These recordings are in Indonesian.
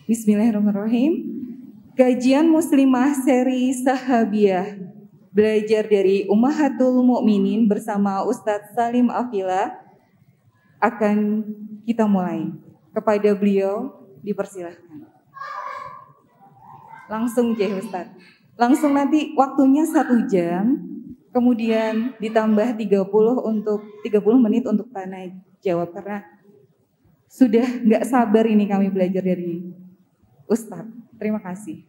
Bismillahirrahmanirrahim. Kajian Muslimah seri Sahabiah, belajar dari Ummahatul Mukminin bersama Ustadz Salim Afila akan kita mulai. Kepada beliau dipersilahkan. Langsung Jeh Ustadz. Langsung nanti waktunya 1 jam, kemudian ditambah 30 menit untuk tanya jawab karena sudah nggak sabar ini kami belajar dari Ustadz. Terima kasih.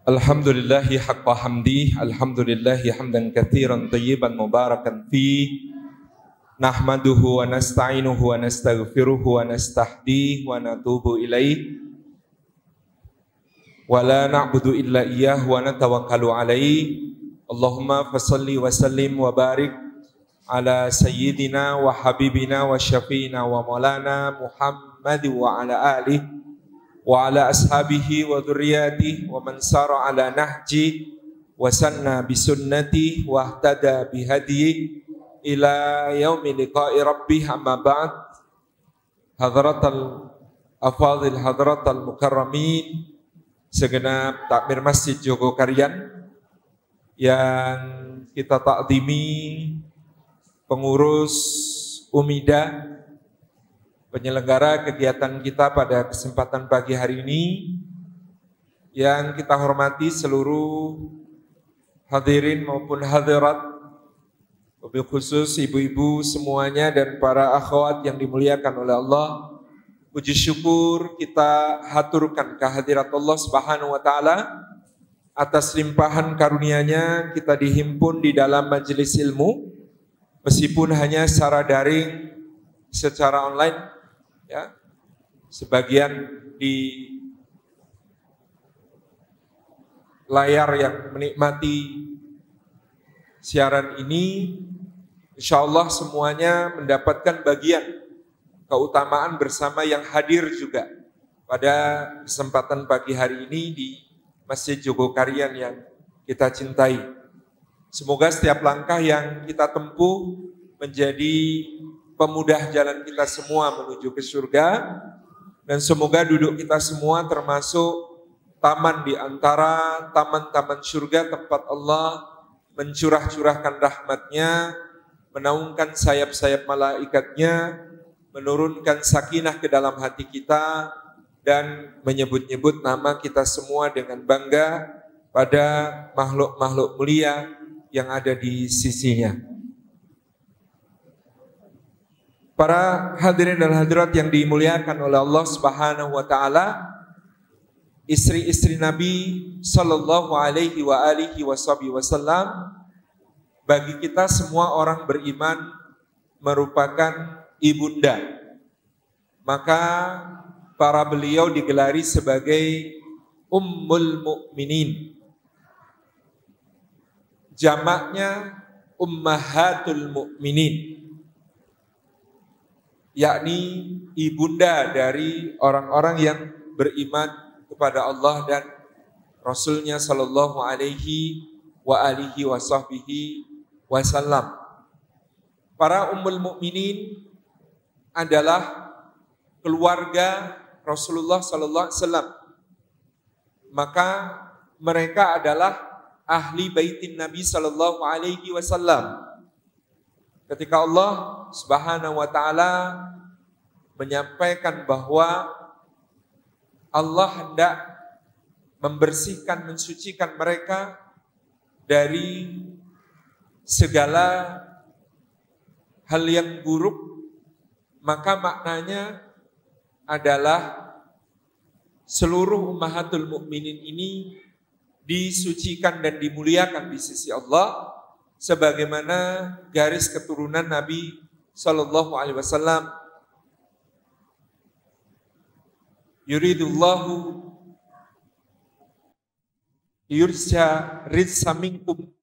Alhamdulillahi haqqa hamdi, alhamdulillahi hamdan katsiran tayyiban mubarakan fi, nahmaduhu wa nasta'inuhu wa nastaghfiruhu wa nastahdihi wa natubu ilaih, wa la na'budu illa iyyah wa natawakkalu alaih. Allahumma fasalli wa sallim wa barik ala sayyidina wa habibina wa syafi'ina wa maulana Muhammad wa ala alihi wa ala ashabihi wa dhurriyyatihi wa man sara ala nahji wa sanna bisunnati wa ihtada bihadiyi ila yaumi liqa'i rabbih. Amma ba'd. Hadratal afadhil, hadratal mukarramin, segenap takmir Masjid Jogokarian yang kita takdimi, pengurus Umida, penyelenggara kegiatan kita pada kesempatan pagi hari ini, yang kita hormati seluruh hadirin maupun hadirat, wabil khusus ibu-ibu semuanya dan para akhwat yang dimuliakan oleh Allah. Puji syukur kita haturkan kehadirat Allah Subhanahu wa taala atas limpahan karunia-Nya kita dihimpun di dalam majelis ilmu, meskipun hanya secara daring, secara online, ya. Sebagian di layar yang menikmati siaran ini, insya Allah semuanya mendapatkan bagian keutamaan bersama yang hadir juga pada kesempatan pagi hari ini di Masjid Jogokarian yang kita cintai. Semoga setiap langkah yang kita tempuh menjadi pemudah jalan kita semua menuju ke surga, dan semoga duduk kita semua termasuk taman di antara taman-taman surga, tempat Allah mencurah-curahkan rahmat-Nya, menaungkan sayap-sayap malaikatnya, menurunkan sakinah ke dalam hati kita, dan menyebut-nyebut nama kita semua dengan bangga pada makhluk-makhluk mulia yang ada di sisinya. Para hadirin dan hadirat yang dimuliakan oleh Allah Subhanahu wa taala, istri-istri Nabi sallallahu alaihi wa alihi wasallam, bagi kita semua orang beriman merupakan ibunda. Maka para beliau digelari sebagai Ummul Mukminin. Jamaknya Ummahatul Mukminin, yakni ibunda dari orang-orang yang beriman kepada Allah dan Rasulnya sallallahu alaihi wa alihi wasallam. Para Ummul Mukminin adalah keluarga Rasulullah sallallahu alaihi wasallam. Maka mereka adalah ahli baitin Nabi sallallahu alaihi wasallam. Ketika Allah Subhanahu wa taala menyampaikan bahwa Allah hendak membersihkan, mensucikan mereka dari segala hal yang buruk, maka maknanya adalah seluruh ummahatul mukminin ini disucikan dan dimuliakan di sisi Allah sebagaimana garis keturunan Nabi sallallahu alaihi wasallam. Yuridullahu yursya rizsa minkum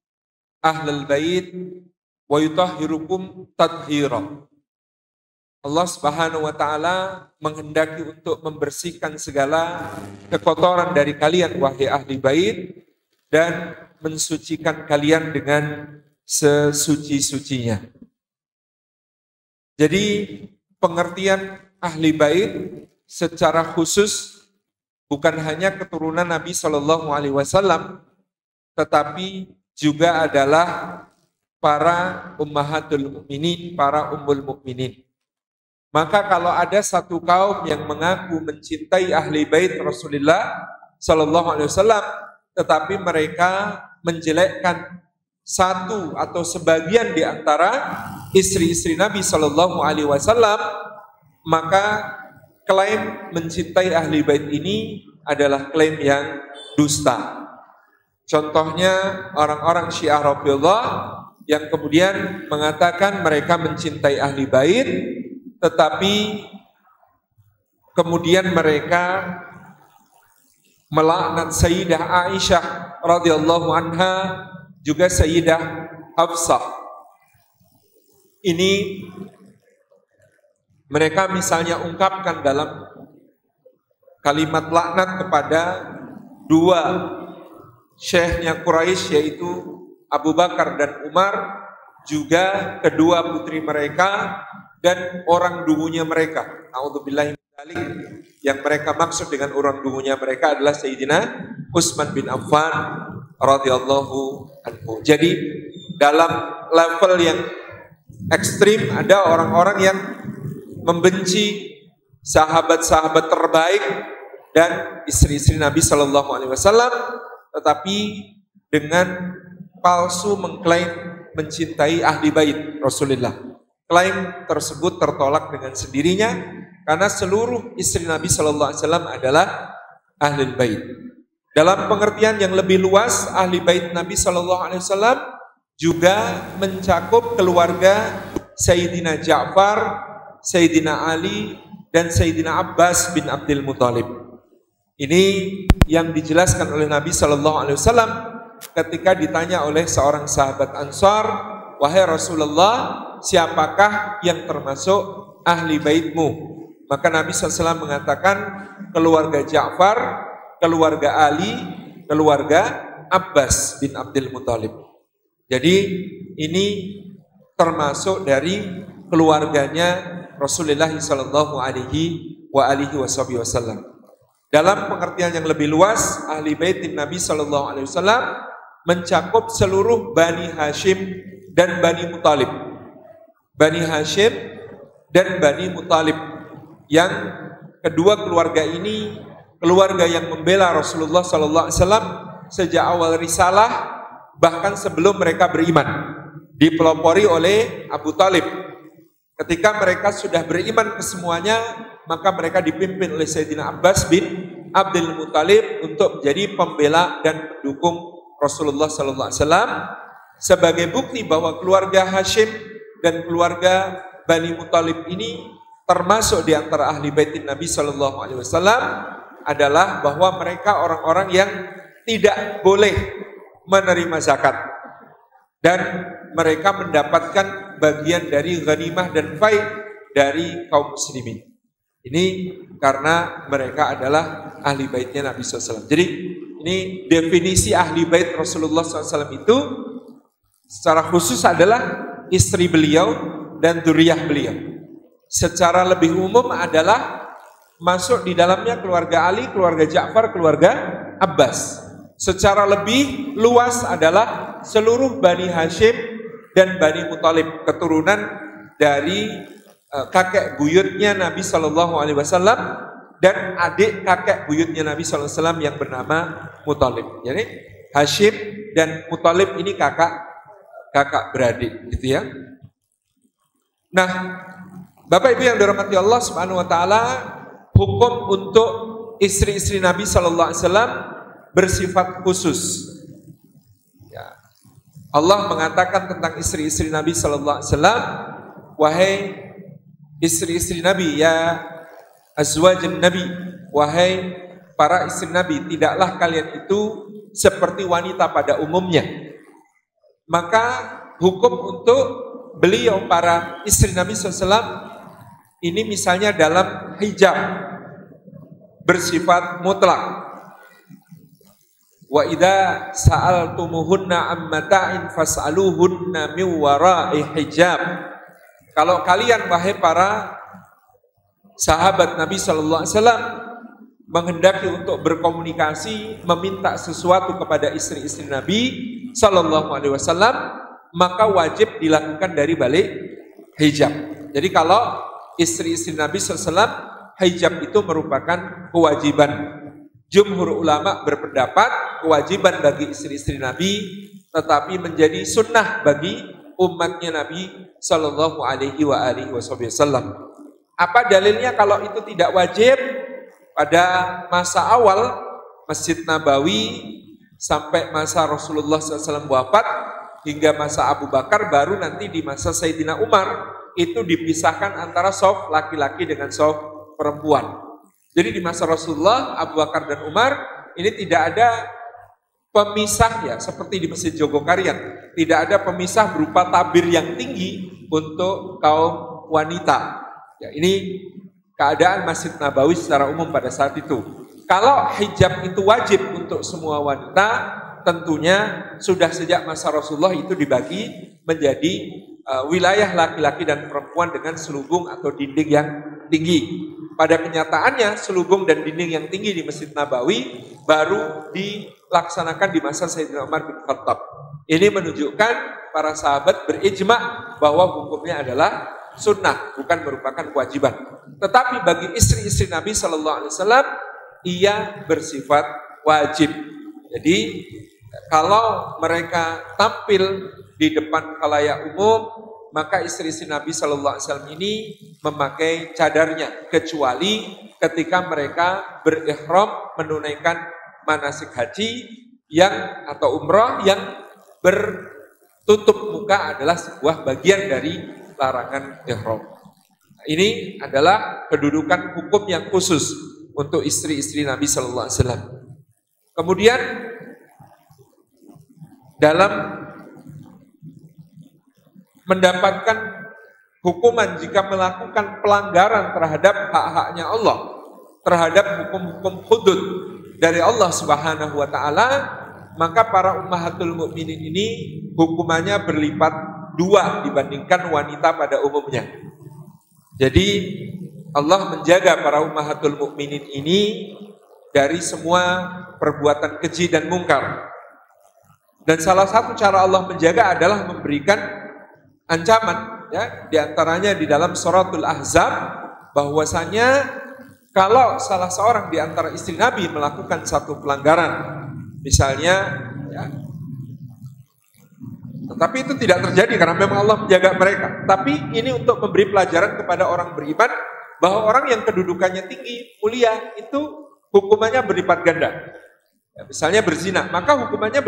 ahlal bait wa yutahhirukum tathira. Allah Subhanahu wa taala menghendaki untuk membersihkan segala kekotoran dari kalian wahai ahli bait dan mensucikan kalian dengan sesuci-sucinya. Jadi pengertian ahli bait secara khusus bukan hanya keturunan Nabi Shallallahu Alaihi Wasallam, tetapi juga adalah para ummahatul mukminin, para ummul mukminin. Maka kalau ada satu kaum yang mengaku mencintai ahli bait Rasulullah Shallallahu Alaihi Wasallam, tetapi mereka menjelekkan satu atau sebagian di antara istri-istri Nabi Shallallahu Alaihi Wasallam, maka klaim mencintai ahli bait ini adalah klaim yang dusta. Contohnya orang-orang Syiah Rafidhah yang kemudian mengatakan mereka mencintai ahli bait, tetapi kemudian mereka melaknat Sayyidah Aisyah radhiyallahu anha, juga Sayyidah Hafsah. Ini mereka misalnya ungkapkan dalam kalimat laknat kepada dua syekhnya Quraisy, yaitu Abu Bakar dan Umar, juga kedua putri mereka dan orang dungunya mereka. A'udzubillahi min dzalik. Yang mereka maksud dengan orang dungunya mereka adalah Sayyidina Utsman bin Affan radhiyallahu anhu. Jadi dalam level yang ekstrim ada orang-orang yang membenci sahabat-sahabat terbaik dan istri-istri Nabi Shallallahu Alaihi Wasallam, tetapi dengan palsu mengklaim mencintai ahli bait Rasulullah. Klaim tersebut tertolak dengan sendirinya karena seluruh istri Nabi Shallallahu Alaihi Wasallam adalah ahli bait. Dalam pengertian yang lebih luas, ahli bait Nabi Shallallahu Alaihi Wasallam juga mencakup keluarga Sayyidina Ja'far, Sayyidina Ali, dan Sayyidina Abbas bin Abdul Muthalib. Ini yang dijelaskan oleh Nabi Shallallahu Alaihi Wasallam ketika ditanya oleh seorang sahabat Ansar, wahai Rasulullah, siapakah yang termasuk ahli baitmu? Maka Nabi SAW mengatakan keluarga Ja'far, keluarga Ali, keluarga Abbas bin Abdul Muthalib. Jadi ini termasuk dari keluarganya Rasulullah Sallallahu Alaihi Wasallam. Dalam pengertian yang lebih luas, ahli bait Nabi Sallallahu Alaihi Wasallam mencakup seluruh Bani Hashim dan Bani Muthalib. Bani Hashim dan Bani Muthalib, yang kedua keluarga ini keluarga yang membela Rasulullah Sallallahu Alaihi Wasallam sejak awal risalah, bahkan sebelum mereka beriman, dipelopori oleh Abu Talib. Ketika mereka sudah beriman kesemuanya, maka mereka dipimpin oleh Sayyidina Abbas bin Abdul Muthalib untuk menjadi pembela dan pendukung Rasulullah Sallallahu Alaihi Wasallam. Sebagai bukti bahwa keluarga Hashim dan keluarga Bani Muthalib ini termasuk di antara ahli bait Nabi Sallallahu Alaihi Wasallam adalah bahwa mereka orang-orang yang tidak boleh menerima zakat dan mereka mendapatkan bagian dari ghanimah dan fai dari kaum muslimin. Ini karena mereka adalah ahli baitnya Nabi SAW. Jadi ini definisi ahli bait Rasulullah SAW itu secara khusus adalah istri beliau dan dzurriyyah beliau. Secara lebih umum adalah masuk di dalamnya keluarga Ali, keluarga Ja'far, keluarga Abbas. Secara lebih luas adalah seluruh Bani Hashim dan Bani Muthalib, keturunan dari kakek buyutnya Nabi Shallallahu Alaihi Wasallam dan adik kakek buyutnya Nabi Shallallahu Alaihi Wasallam yang bernama Muthalib. Jadi Hashim dan Muthalib ini kakak beradik, gitu ya. Nah, Bapak Ibu yang dirahmati Allah Subhanahu Wa Taala, hukum untuk istri-istri Nabi Shallallahu Alaihi Wasallam bersifat khusus. Ya. Allah mengatakan tentang istri-istri Nabi Shallallahu Alaihi Wasallam, wahai istri-istri Nabi, ya azwajun Nabi, wahai para istri Nabi, tidaklah kalian itu seperti wanita pada umumnya. Maka hukum untuk beliau para istri Nabi SAW ini misalnya dalam hijab bersifat mutlak. Wa idza sa'altumuhunna ammata'in fas'aluhunna min wara'i hijab. Kalau kalian wahai para sahabat Nabi sallallahu alaihi wasallam menghendaki untuk berkomunikasi, meminta sesuatu kepada istri-istri Nabi sallallahu alaihi wasallam, maka wajib dilakukan dari balik hijab. Jadi kalau istri-istri Nabi sallallahu alaihi wasallam, hijab itu merupakan kewajiban. Jumhur ulama berpendapat kewajiban bagi istri-istri Nabi, tetapi menjadi sunnah bagi umatnya Nabi Sallallahu Alaihi Wasallam. Apa dalilnya kalau itu tidak wajib? Pada masa awal Masjid Nabawi sampai masa Rasulullah SAW wafat hingga masa Abu Bakar, baru nanti di masa Sayyidina Umar itu dipisahkan antara shaf laki-laki dengan shaf perempuan. Jadi di masa Rasulullah, Abu Bakar dan Umar ini tidak ada pemisah ya, seperti di Masjid Jogokarian. Tidak ada pemisah berupa tabir yang tinggi untuk kaum wanita. Ya, ini keadaan Masjid Nabawi secara umum pada saat itu. Kalau hijab itu wajib untuk semua wanita, tentunya sudah sejak masa Rasulullah itu dibagi menjadi wilayah laki-laki dan perempuan dengan selubung atau dinding yang tinggi. Pada kenyataannya selubung dan dinding yang tinggi di Masjid Nabawi baru dilaksanakan di masa Sayyidina Umar bin Khattab. Ini menunjukkan para sahabat berijma bahwa hukumnya adalah sunnah, bukan merupakan kewajiban. Tetapi bagi istri-istri Nabi Sallallahu Alaihi Wasallam, ia bersifat wajib. Jadi kalau mereka tampil di depan khalayak umum, maka istri-istri Nabi Sallallahu Alaihi Wasallam ini memakai cadarnya, kecuali ketika mereka berihram menunaikan manasik haji yang atau umrah yang bertutup muka adalah sebuah bagian dari larangan ihram. Ini adalah kedudukan hukum yang khusus untuk istri-istri Nabi Sallallahu Alaihi Wasallam. Kemudian dalam mendapatkan hukuman jika melakukan pelanggaran terhadap hak-haknya Allah, terhadap hukum-hukum hudud dari Allah Subhanahu wa taala, maka para ummahatul mukminin ini hukumannya berlipat dua dibandingkan wanita pada umumnya. Jadi Allah menjaga para ummahatul mukminin ini dari semua perbuatan keji dan mungkar. Dan salah satu cara Allah menjaga adalah memberikan ancaman, ya, diantaranya di dalam suratul Ahzab, bahwasanya kalau salah seorang di antara istri Nabi melakukan satu pelanggaran, misalnya, ya, tetapi itu tidak terjadi karena memang Allah menjaga mereka. Tapi ini untuk memberi pelajaran kepada orang beriman bahwa orang yang kedudukannya tinggi, mulia, itu hukumannya berlipat ganda. Ya, misalnya berzina, maka hukumannya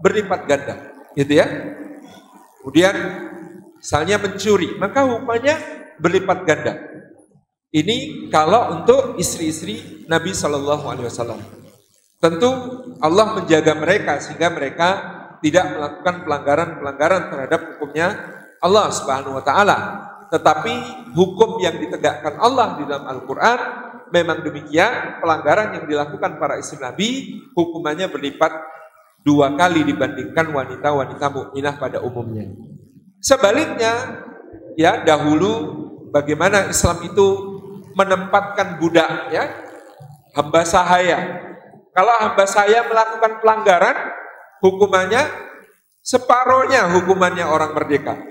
berlipat ganda, gitu ya. Kemudian misalnya mencuri, maka hukumannya berlipat ganda. Ini kalau untuk istri-istri Nabi Sallallahu Alaihi Wasallam. Tentu Allah menjaga mereka sehingga mereka tidak melakukan pelanggaran-pelanggaran terhadap hukumnya Allah Subhanahu Wa Taala. Tetapi hukum yang ditegakkan Allah di dalam Al-Quran memang demikian. Pelanggaran yang dilakukan para istri Nabi hukumannya berlipat dua kali dibandingkan wanita-wanita mukminah pada umumnya. Sebaliknya, ya, dahulu bagaimana Islam itu menempatkan budak, ya, hamba sahaya. Kalau hamba sahaya melakukan pelanggaran, hukumannya separohnya hukumannya orang merdeka.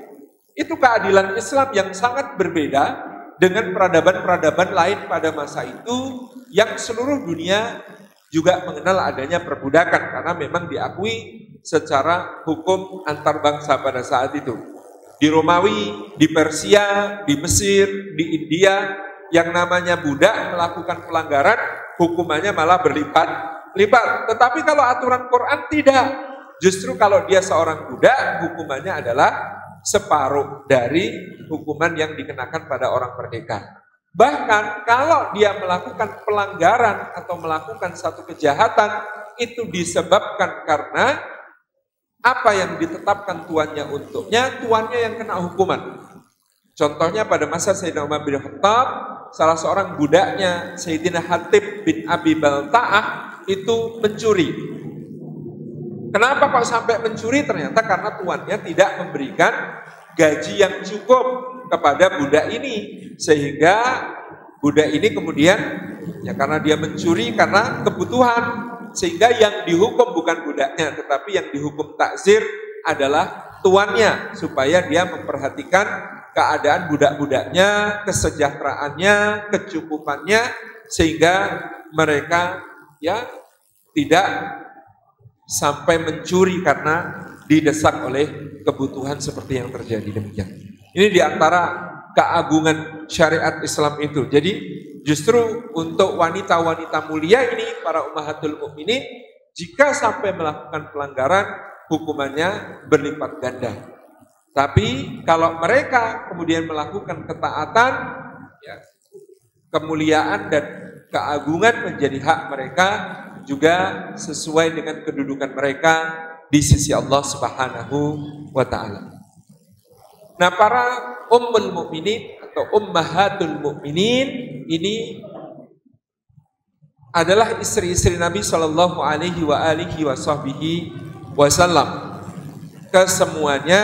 Itu keadilan Islam yang sangat berbeda dengan peradaban-peradaban lain pada masa itu yang seluruh dunia juga mengenal adanya perbudakan karena memang diakui secara hukum antar bangsa pada saat itu. Di Romawi, di Persia, di Mesir, di India, yang namanya budak melakukan pelanggaran, hukumannya malah berlipat-lipat. Tetapi kalau aturan Quran tidak. Justru kalau dia seorang budak, hukumannya adalah separuh dari hukuman yang dikenakan pada orang merdeka. Bahkan kalau dia melakukan pelanggaran atau melakukan satu kejahatan, itu disebabkan karena apa yang ditetapkan tuannya untuknya, tuannya yang kena hukuman. Contohnya pada masa Sayyidina Umar bin Khattab, salah seorang budaknya Sayyidina Hatib bin Abi Balta'ah itu mencuri. Kenapa kok sampai mencuri? Ternyata karena tuannya tidak memberikan gaji yang cukup kepada budak ini, sehingga budak ini kemudian ya karena dia mencuri karena kebutuhan, sehingga yang dihukum bukan budaknya, tetapi yang dihukum takzir adalah tuannya, supaya dia memperhatikan keadaan budak-budaknya, kesejahteraannya, kecukupannya, sehingga mereka ya tidak sampai mencuri karena didesak oleh kebutuhan seperti yang terjadi demikian. Ini diantara keagungan syariat Islam itu. Jadi justru untuk wanita-wanita mulia ini, para ummahatul mukminin, jika sampai melakukan pelanggaran, hukumannya berlipat ganda. Tapi kalau mereka kemudian melakukan ketaatan, ya, kemuliaan dan keagungan menjadi hak mereka, juga sesuai dengan kedudukan mereka di sisi Allah Subhanahu wa ta'ala. Nah, para ummul mukminin atau ummahatul mukminin ini adalah istri-istri Nabi Shallallahu alaihi wasallam. Kesemuanya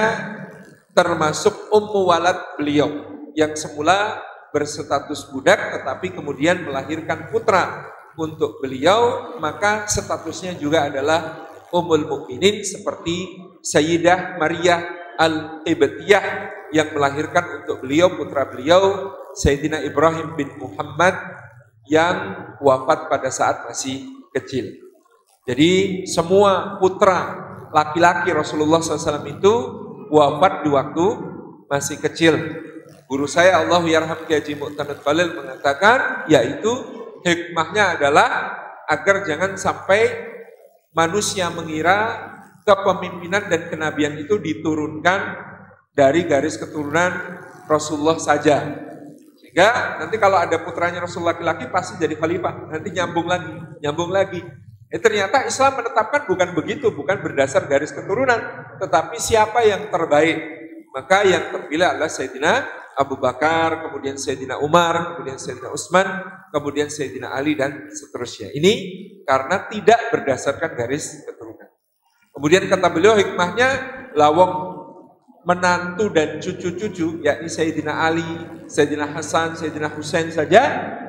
termasuk ummu walad beliau yang semula berstatus budak tetapi kemudian melahirkan putra untuk beliau, maka statusnya juga adalah ummul mukminin seperti Sayyidah Maryah Al-Qibtiyah yang melahirkan untuk beliau putra beliau Sayyidina Ibrahim bin Muhammad yang wafat pada saat masih kecil. Jadi semua putra laki-laki Rasulullah SAW itu wafat di waktu masih kecil. Guru saya Allahyarham Haji Mu'tamid Khalil mengatakan, yaitu hikmahnya adalah agar jangan sampai manusia mengira kepemimpinan dan kenabian itu diturunkan dari garis keturunan Rasulullah saja. Sehingga nanti kalau ada putranya Rasul laki-laki pasti jadi khalifah, nanti nyambung lagi. Ternyata Islam menetapkan bukan begitu, bukan berdasar garis keturunan, tetapi siapa yang terbaik. Maka yang terpilih adalah Sayyidina Abu Bakar, kemudian Sayyidina Umar, kemudian Sayyidina Utsman, kemudian Sayyidina Ali dan seterusnya. Ini karena tidak berdasarkan garis keturunan. Kemudian kata beliau hikmahnya, lawang menantu dan cucu-cucu, yakni Sayyidina Ali, Sayyidina Hasan, Sayyidina Husain saja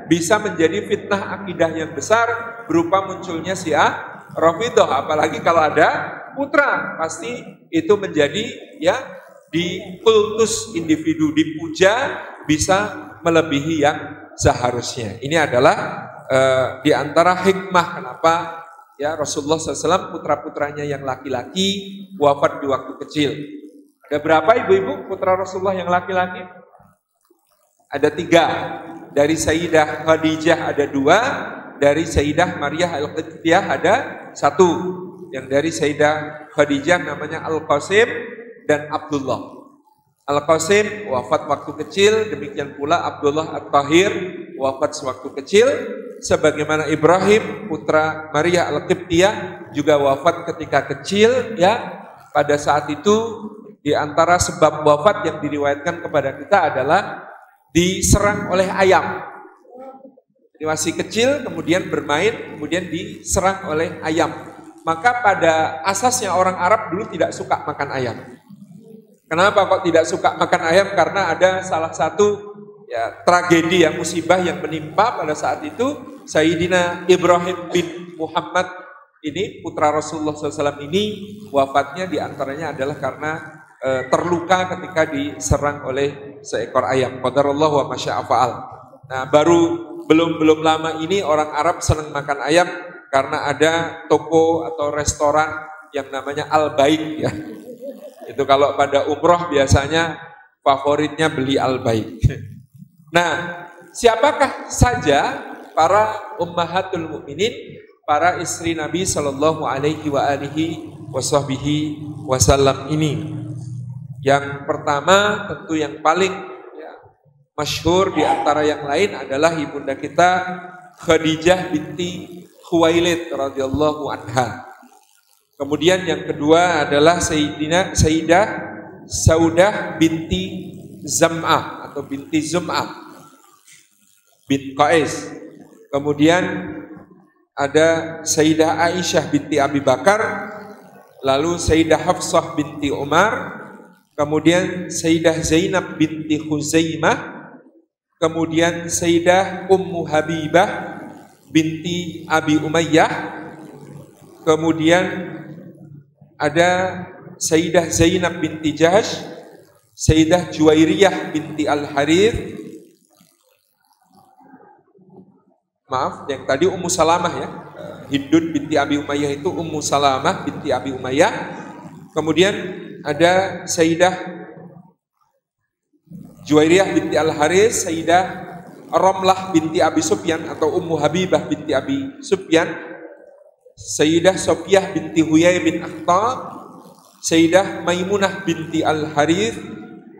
bisa menjadi fitnah akidah yang besar berupa munculnya Syiah Rafidhah. Apalagi kalau ada putra, pasti itu menjadi ya dikultus individu, dipuja, bisa melebihi yang seharusnya. Ini adalah di antara hikmah kenapa ya Rasulullah SAW putra-putranya yang laki-laki wafat di waktu kecil. Ada berapa ibu-ibu putra Rasulullah yang laki-laki? Ada 3. Dari Sayyidah Khadijah ada 2, dari Sayyidah Maryah Al-Qibtiyah ada 1. Yang dari Sayyidah Khadijah namanya Al-Qasim dan Abdullah. Al-Qasim wafat waktu kecil, demikian pula Abdullah At-Tahir wafat sewaktu kecil, sebagaimana Ibrahim putra Maryah Al-Qibtiyah juga wafat ketika kecil ya. Pada saat itu di antara sebab wafat yang diriwayatkan kepada kita adalah diserang oleh ayam. Jadi masih kecil kemudian bermain, kemudian diserang oleh ayam. Maka pada asasnya orang Arab dulu tidak suka makan ayam. Kenapa kok tidak suka makan ayam? Karena ada salah satu ya, tragedi yang musibah yang menimpa pada saat itu. Sayyidina Ibrahim bin Muhammad ini putra Rasulullah SAW ini wafatnya diantaranya adalah karena terluka ketika diserang oleh seekor ayam. Qadarullah wa masya'a fa'al. Nah, belum lama ini orang Arab senang makan ayam karena ada toko atau restoran yang namanya Al-Baik ya. Itu kalau pada umroh biasanya favoritnya beli Al-Baik. Nah, siapakah saja para ummahatul mukminin, para istri Nabi Shallallahu alaihi wasallam ini? Yang pertama tentu yang paling ya, masyhur di antara yang lain adalah ibunda kita Khadijah binti Khuwailid radhiyallahu anha. Kemudian yang kedua adalah Sayyidah Saudah binti Zam'ah atau binti Zum'ah bin Qais. Kemudian ada Sayyidah Aisyah binti Abi Bakar. lalu Sayyidah Hafsah binti Umar, kemudian Sayyidah Zainab binti Khuzaimah, kemudian Sayyidah Ummu Habibah binti Abi Umayyah, kemudian ada Sayyidah Zainab binti Jahsh, Sayyidah Juwairiyah binti Al-Harith, maaf, yang tadi Ummu Salamah ya, Hindun binti Abi Umayyah itu Ummu Salamah binti Abi Umayyah. Kemudian ada Sayyidah Juwairiyah binti Al-Haris, Sayyidah Ramlah binti Abi Sufyan atau Ummu Habibah binti Abi Sufyan, Sayyidah Sofiyah binti Huyai bin Akhtab, Sayyidah Maimunah binti Al-Harith,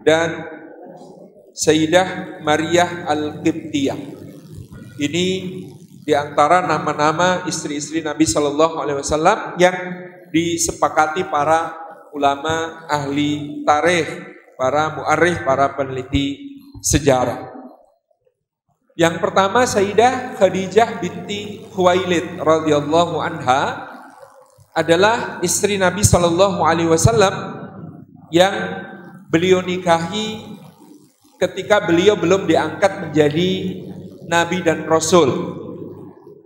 dan Sayyidah Maryah Al-Qibtiyah. Ini diantara nama-nama istri-istri Nabi Shallallahu Alaihi Wasallam yang disepakati para ulama ahli tarikh, para mu'arrikh, para peneliti sejarah. Yang pertama Sayyidah Khadijah binti Khuwailid radhiyallahu anha adalah istri Nabi Shallallahu Alaihi Wasallam yang beliau nikahi ketika beliau belum diangkat menjadi Nabi dan Rasul.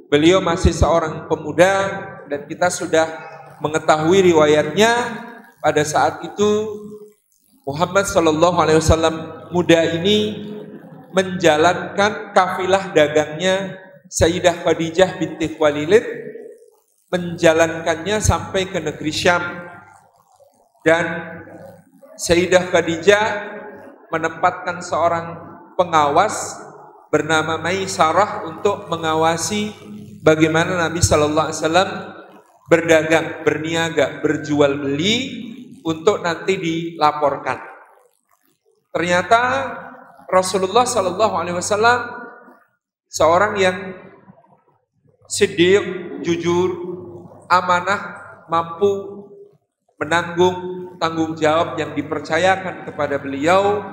Beliau masih seorang pemuda dan kita sudah mengetahui riwayatnya. Pada saat itu Muhammad Sallallahu Alaihi Wasallam muda ini menjalankan kafilah dagangnya Sayyidah Khadijah binti Khuwailid, menjalankannya sampai ke negeri Syam, dan Sayyidah Khadijah menempatkan seorang pengawas bernama Maisarah untuk mengawasi bagaimana Nabi Shallallahu Alaihi Wasallam berdagang, berniaga, berjual beli untuk nanti dilaporkan. Ternyata Rasulullah Shallallahu Alaihi Wasallam seorang yang siddiq, jujur, amanah, mampu menanggung tanggung jawab yang dipercayakan kepada beliau.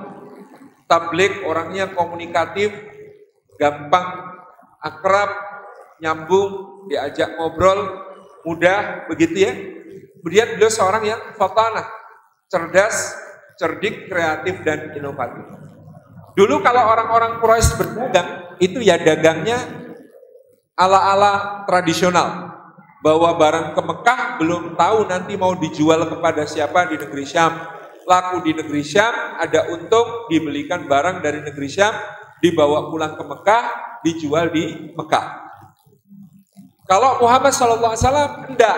Tabligh, orangnya komunikatif, gampang, akrab, nyambung, diajak ngobrol, mudah, begitu ya. Kemudian beliau seorang yang fatanah, cerdas, cerdik, kreatif, dan inovatif. Dulu kalau orang-orang Quraisy berdagang, itu ya dagangnya ala-ala tradisional. Bawa barang ke Mekah, belum tahu nanti mau dijual kepada siapa di negeri Syam. Laku di negeri Syam, ada untung, dibelikan barang dari negeri Syam, dibawa pulang ke Mekah, dijual di Mekah. Kalau Muhammad SAW enggak,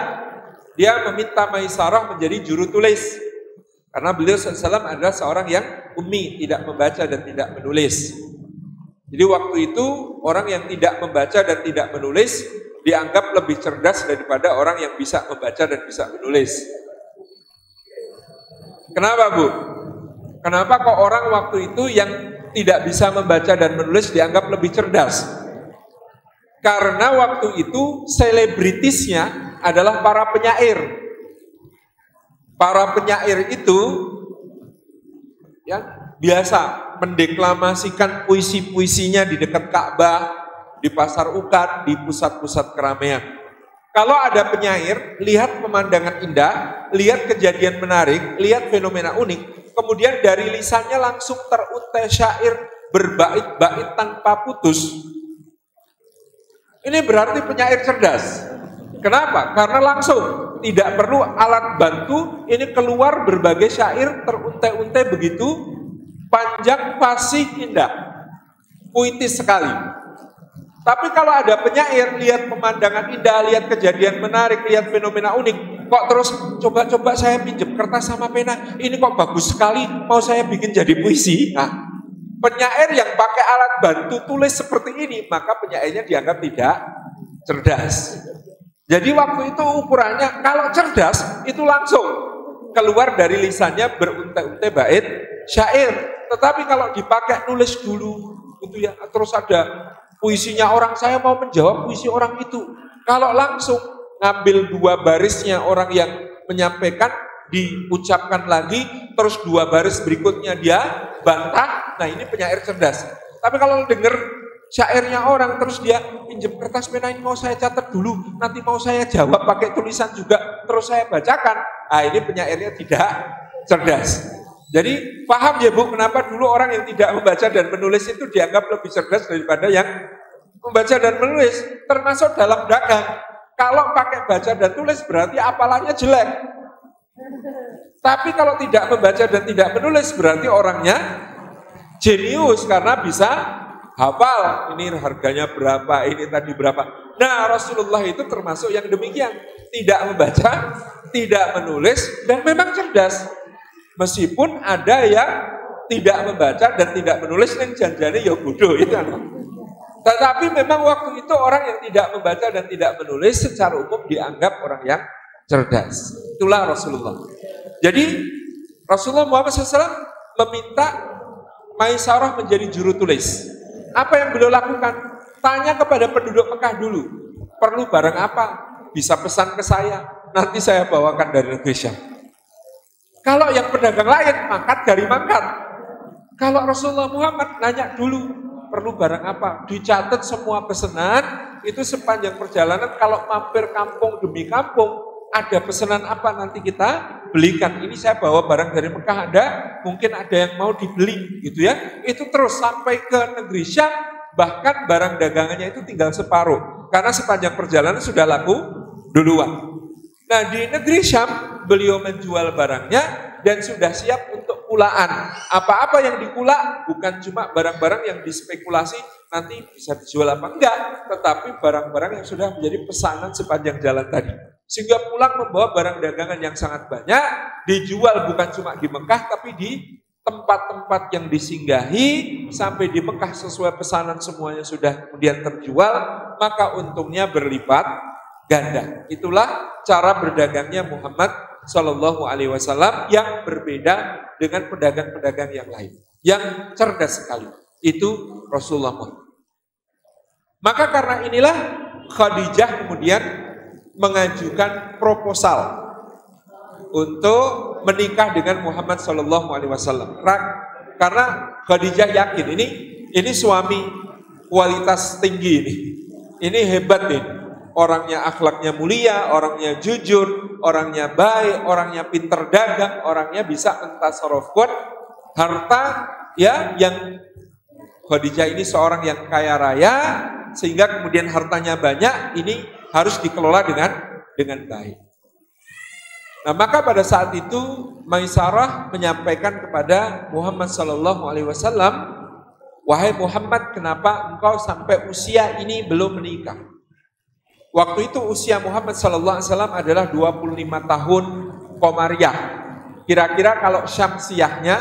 dia meminta Maisarah menjadi juru tulis. Karena beliau SAW adalah seorang yang ummi, tidak membaca dan tidak menulis. Jadi waktu itu orang yang tidak membaca dan tidak menulis dianggap lebih cerdas daripada orang yang bisa membaca dan bisa menulis. Kenapa, Bu? Kenapa kok orang waktu itu yang tidak bisa membaca dan menulis dianggap lebih cerdas? Karena waktu itu selebritisnya adalah para penyair. Para penyair itu ya biasa mendeklamasikan puisi-puisinya di dekat Ka'bah, di pasar Uqad, di pusat-pusat keramaian. Kalau ada penyair, lihat pemandangan indah, lihat kejadian menarik, lihat fenomena unik, kemudian dari lisannya langsung teruntai syair berbait-bait tanpa putus. Ini berarti penyair cerdas. Kenapa? Karena langsung, tidak perlu alat bantu, ini keluar berbagai syair teruntai-untai begitu, panjang, fasih, indah, puitis sekali. Tapi kalau ada penyair, lihat pemandangan indah, lihat kejadian menarik, lihat fenomena unik, kok terus coba-coba saya pinjam kertas sama pena, ini kok bagus sekali, mau saya bikin jadi puisi. Nah, penyair yang pakai alat bantu tulis seperti ini, maka penyairnya dianggap tidak cerdas. Jadi waktu itu ukurannya, kalau cerdas itu langsung keluar dari lisannya beruntai-untai bait syair. Tetapi kalau dipakai nulis dulu, gitu ya, terus ada puisinya orang, saya mau menjawab puisi orang itu. Kalau langsung ngambil dua barisnya orang yang menyampaikan, diucapkan lagi, terus dua baris berikutnya dia bantah, nah ini penyair cerdas. Tapi kalau dengar syairnya orang, terus dia pinjam kertas pena, ini mau saya catat dulu, nanti mau saya jawab pakai tulisan juga, terus saya bacakan. Ini penyairnya tidak cerdas. Jadi paham ya Bu, kenapa dulu orang yang tidak membaca dan menulis itu dianggap lebih cerdas daripada yang membaca dan menulis, termasuk dalam dagang. Kalau pakai baca dan tulis berarti hafalannya jelek. Tapi kalau tidak membaca dan tidak menulis berarti orangnya jenius karena bisa hafal. Ini harganya berapa, ini tadi berapa. Nah, Rasulullah itu termasuk yang demikian. Tidak membaca, tidak menulis, dan memang cerdas. Meskipun ada yang tidak membaca dan tidak menulis, yang janjane ya bodoh itu. Tetapi memang waktu itu orang yang tidak membaca dan tidak menulis secara umum dianggap orang yang cerdas. Itulah Rasulullah. Jadi Rasulullah Muhammad SAW meminta Maisarah menjadi juru tulis. Apa yang beliau lakukan? Tanya kepada penduduk Mekah dulu. Perlu barang apa? Bisa pesan ke saya. Nanti saya bawakan dari negeri Syam. Kalau yang pedagang lain, mangkat dari mangkat. Kalau Rasulullah Muhammad nanya dulu, perlu barang apa? Dicatat semua pesanan, itu sepanjang perjalanan, kalau mampir kampung demi kampung, ada pesanan apa nanti kita belikan. Ini saya bawa barang dari Mekah ada, mungkin ada yang mau dibeli, gitu ya. Itu terus sampai ke negeri Syam, bahkan barang dagangannya itu tinggal separuh. Karena sepanjang perjalanan sudah laku duluan. Nah di negeri Syam beliau menjual barangnya dan sudah siap untuk kulaan. Apa-apa yang dikulak bukan cuma barang-barang yang dispekulasi nanti bisa dijual apa enggak, tetapi barang-barang yang sudah menjadi pesanan sepanjang jalan tadi. Sehingga pulang membawa barang dagangan yang sangat banyak, dijual bukan cuma di Mekah tapi di tempat-tempat yang disinggahi sampai di Mekah sesuai pesanan semuanya sudah kemudian terjual, maka untungnya berlipat ganda. Itulah cara berdagangnya Muhammad Shallallahu Alaihi Wasallam yang berbeda dengan pedagang-pedagang yang lain, yang cerdas sekali. Itu Rasulullah Muhammad. Maka karena inilah Khadijah kemudian mengajukan proposal untuk menikah dengan Muhammad Shallallahu Alaihi Wasallam. Karena Khadijah yakin ini suami kualitas tinggi ini hebat nih. Orangnya akhlaknya mulia, orangnya jujur, orangnya baik, orangnya pinter dagang, orangnya bisa mentasarrufkan harta ya, yang Khadijah ini seorang yang kaya raya sehingga kemudian hartanya banyak, ini harus dikelola dengan baik. Nah, maka pada saat itu Maisarah menyampaikan kepada Muhammad sallallahu alaihi wasallam, "Wahai Muhammad, kenapa engkau sampai usia ini belum menikah?" Waktu itu usia Muhammad sallallahu alaihi wasallam adalah 25 tahun Komariah. Kira-kira kalau Syamsiahnya,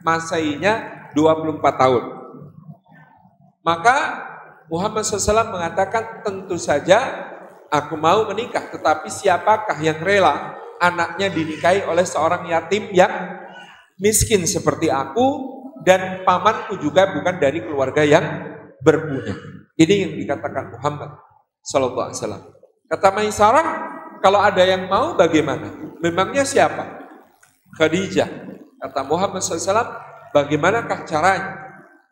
Masainya 24 tahun. Maka Muhammad SAW mengatakan, tentu saja aku mau menikah, tetapi siapakah yang rela anaknya dinikahi oleh seorang yatim yang miskin seperti aku, dan pamanku juga bukan dari keluarga yang berpunya. Ini yang dikatakan Muhammad Sallallahu Alaihi Wasallam. Kata Maisarah, kalau ada yang mau bagaimana? Memangnya siapa? Khadijah. Kata Muhammad SAW, bagaimanakah caranya?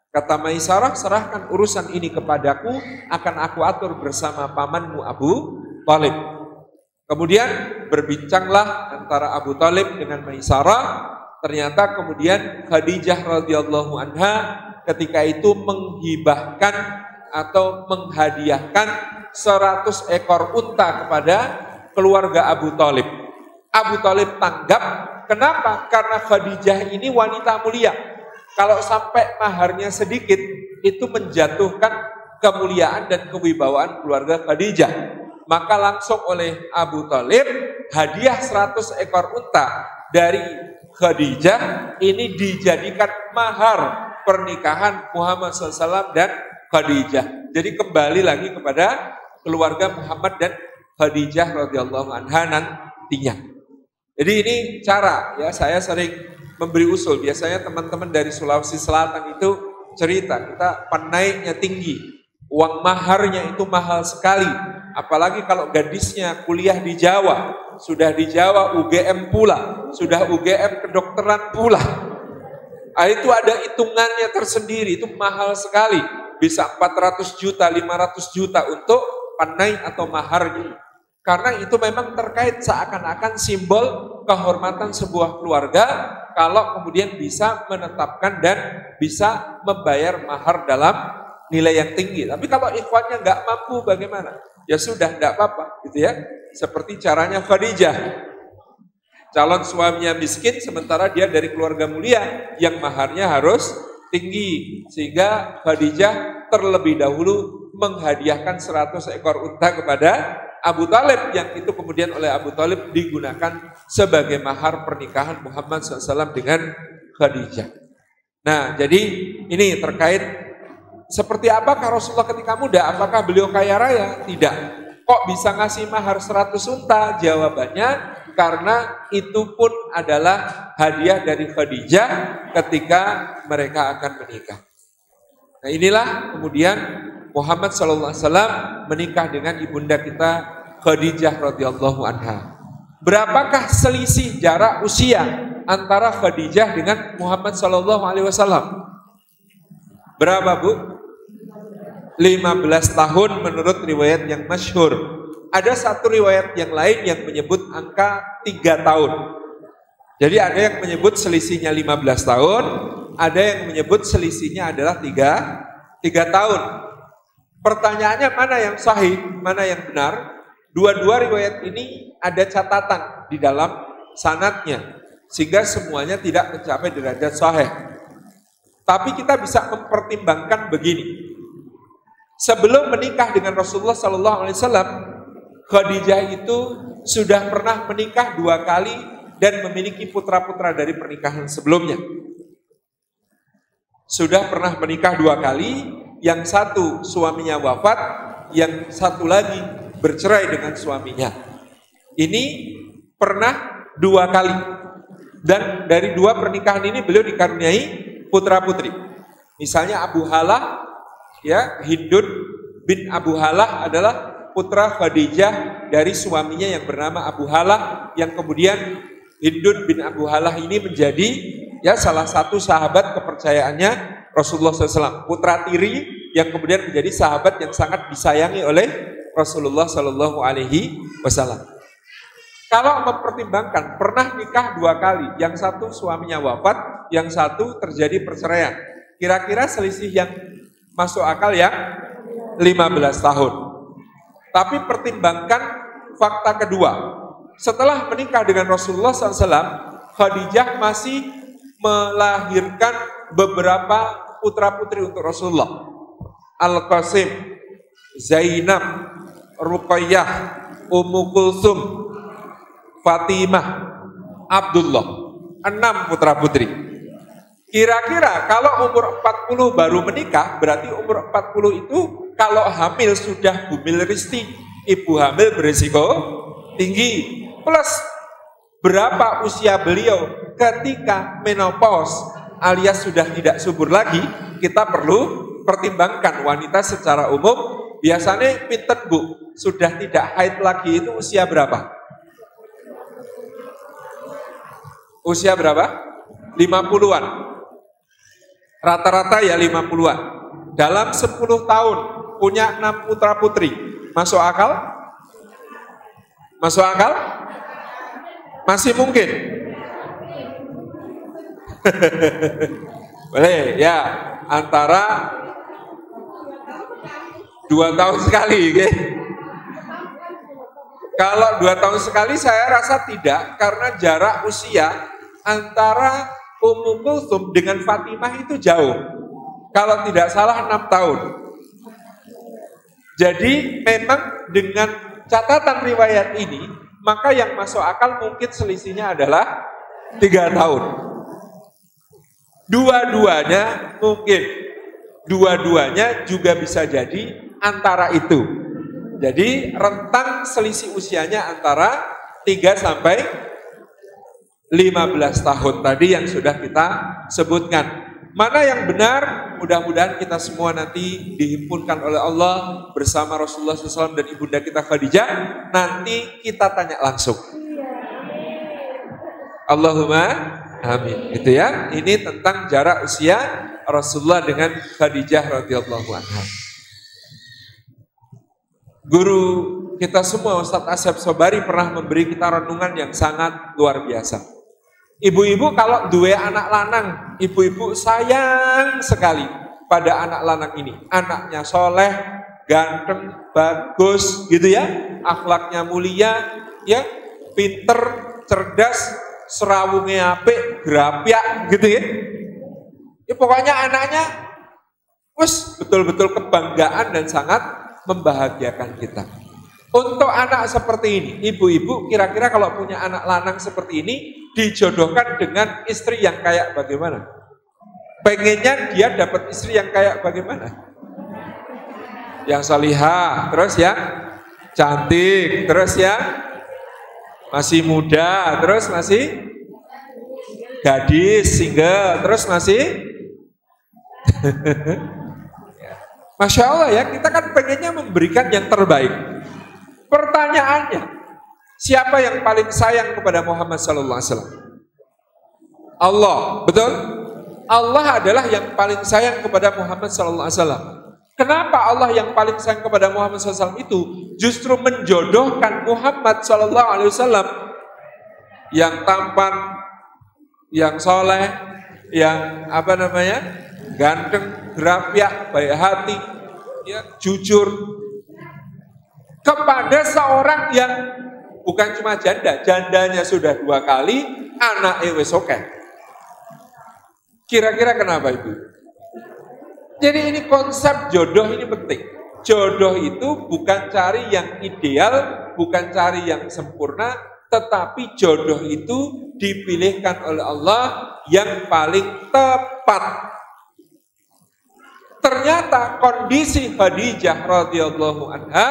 Kata Maisarah, serahkan urusan ini kepadaku, akan aku atur bersama pamanmu Abu Thalib. Kemudian berbincanglah antara Abu Thalib dengan Maisarah. Ternyata kemudian Khadijah radhiyallahu anha ketika itu menghibahkan atau menghadiahkan 100 ekor unta kepada keluarga Abu Thalib. Abu Thalib tanggap. Kenapa? Karena Khadijah ini wanita mulia. Kalau sampai maharnya sedikit, itu menjatuhkan kemuliaan dan kewibawaan keluarga Khadijah. Maka langsung oleh Abu Thalib hadiah 100 ekor unta dari Khadijah ini dijadikan mahar pernikahan Muhammad SAW dan Khadijah. Jadi kembali lagi kepada keluarga Muhammad dan Khadijah radhiyallahu anha nantinya. Jadi ini cara ya, saya sering memberi usul. Biasanya teman-teman dari Sulawesi Selatan itu cerita, kita penaiknya tinggi, uang maharnya itu mahal sekali. Apalagi kalau gadisnya kuliah di Jawa, sudah di Jawa UGM pula, sudah UGM kedokteran pula. Itu ada hitungannya tersendiri, itu mahal sekali. Bisa 400 juta, 500 juta untuk panai atau maharnya. Karena itu memang terkait seakan-akan simbol kehormatan sebuah keluarga kalau kemudian bisa menetapkan dan bisa membayar mahar dalam nilai yang tinggi. Tapi kalau ikhwannya nggak mampu bagaimana? Ya sudah, nggak apa-apa, gitu ya. Seperti caranya Khadijah. Calon suaminya miskin, sementara dia dari keluarga mulia yang maharnya harus tinggi. Sehingga Khadijah terlebih dahulu menghadiahkan 100 ekor unta kepada Abu Thalib, yang itu kemudian oleh Abu Thalib digunakan sebagai mahar pernikahan Muhammad SAW dengan Khadijah. Nah, jadi ini terkait seperti apakah Rasulullah ketika muda, apakah beliau kaya raya? Tidak. Kok bisa ngasih mahar 100 unta? Jawabannya karena itu pun adalah hadiah dari Khadijah ketika mereka akan menikah. Nah, inilah kemudian Muhammad SAW menikah dengan ibunda kita Khadijah radhiyallahu anha. Berapakah selisih jarak usia antara Khadijah dengan Muhammad SAW? Berapa, Bu? 15 tahun menurut riwayat yang masyhur. Ada satu riwayat yang lain yang menyebut angka 3 tahun. Jadi ada yang menyebut selisihnya 15 tahun, ada yang menyebut selisihnya adalah 3 tahun. Pertanyaannya mana yang sahih, mana yang benar? Dua-dua riwayat ini ada catatan di dalam sanadnya, sehingga semuanya tidak mencapai derajat sahih. Tapi kita bisa mempertimbangkan begini. Sebelum menikah dengan Rasulullah SAW, Khadijah itu sudah pernah menikah 2 kali dan memiliki putra-putra dari pernikahan sebelumnya. Sudah pernah menikah 2 kali, yang satu suaminya wafat, yang satu lagi bercerai dengan suaminya. Ini pernah 2 kali. Dan dari 2 pernikahan ini beliau dikaruniai putra-putri. Misalnya Abu Halah, ya, Hindun bin Abu Halah adalah putra Khadijah dari suaminya yang bernama Abu Halah, yang kemudian Hindun bin Abu Halah ini menjadi ya salah satu sahabat kepercayaannya Rasulullah SAW, putra tiri yang kemudian menjadi sahabat yang sangat disayangi oleh Rasulullah SAW. Kalau mempertimbangkan pernah nikah 2 kali, yang satu suaminya wafat, yang satu terjadi perceraian, kira-kira selisih yang masuk akal ya 15 tahun. Tapi pertimbangkan fakta kedua. Setelah menikah dengan Rasulullah SAW, Khadijah masih melahirkan beberapa putra-putri untuk Rasulullah. Al-Qasim, Zainab, Ruqayyah, Ummu Kulsum, Fatimah, Abdullah. 6 putra-putri. Kira-kira kalau umur 40 baru menikah, berarti umur 40 itu kalau hamil sudah bumil risti, ibu hamil berisiko tinggi. Plus berapa usia beliau ketika menopause alias sudah tidak subur lagi, kita perlu pertimbangkan. Wanita secara umum biasanya pinten, Bu, sudah tidak haid lagi itu usia berapa? Usia berapa? 50-an. Rata-rata ya 50-an. Dalam 10 tahun punya 6 putra putri. Masuk akal? Masuk akal? Masih mungkin? Boleh ya, antara 2 tahun sekali, okay? Kalau 2 tahun sekali saya rasa tidak, karena jarak usia antara Ummu Kulsum dengan Fatimah itu jauh. Kalau tidak salah 6 tahun. Jadi memang dengan catatan riwayat ini, maka yang masuk akal mungkin selisihnya adalah 3 tahun. Dua-duanya mungkin. Dua-duanya juga bisa jadi antara itu. Jadi rentang selisih usianya antara 3 sampai 15 tahun tadi yang sudah kita sebutkan. Mana yang benar? Mudah-mudahan kita semua nanti dihimpunkan oleh Allah bersama Rasulullah SAW dan ibunda kita Khadijah. Nanti kita tanya langsung. Allahumma amin. Gitu ya. Ini tentang jarak usia Rasulullah dengan Khadijah radhiyallahu anha. Guru kita semua, Ustadz Asep Sobari pernah memberi kita renungan yang sangat luar biasa. Ibu-ibu kalau dua anak lanang, ibu-ibu sayang sekali pada anak lanang ini. Anaknya soleh, ganteng, bagus, gitu ya, akhlaknya mulia, ya, pinter, cerdas, serawungnya apik, grapyak, gitu ya. Ya pokoknya anaknya, betul-betul kebanggaan dan sangat membahagiakan kita. Untuk anak seperti ini, ibu-ibu kira-kira kalau punya anak lanang seperti ini, dijodohkan dengan istri yang kayak bagaimana? Pengennya dia dapat istri yang kayak bagaimana? Yang salihah, terus ya cantik, terus ya masih muda, terus masih gadis, single, terus masih Masya Allah ya, kita kan pengennya memberikan yang terbaik. Pertanyaannya, siapa yang paling sayang kepada Muhammad sallallahu alaihi wasallam? Allah, betul? Allah adalah yang paling sayang kepada Muhammad sallallahu alaihi wasallam. Kenapa Allah yang paling sayang kepada Muhammad sallallahu alaihi wasallam itu justru menjodohkan Muhammad sallallahu alaihi wasallam yang tampan, yang soleh, yang ganteng, grapyak, baik hati, ya, jujur, kepada seorang yang bukan cuma janda, jandanya sudah 2 kali, anaknya wis oke. Kira-kira kenapa itu? Jadi ini konsep jodoh ini penting. Jodoh itu bukan cari yang ideal, bukan cari yang sempurna, tetapi jodoh itu dipilihkan oleh Allah yang paling tepat. Ternyata kondisi Khadijah radhiyallahu anha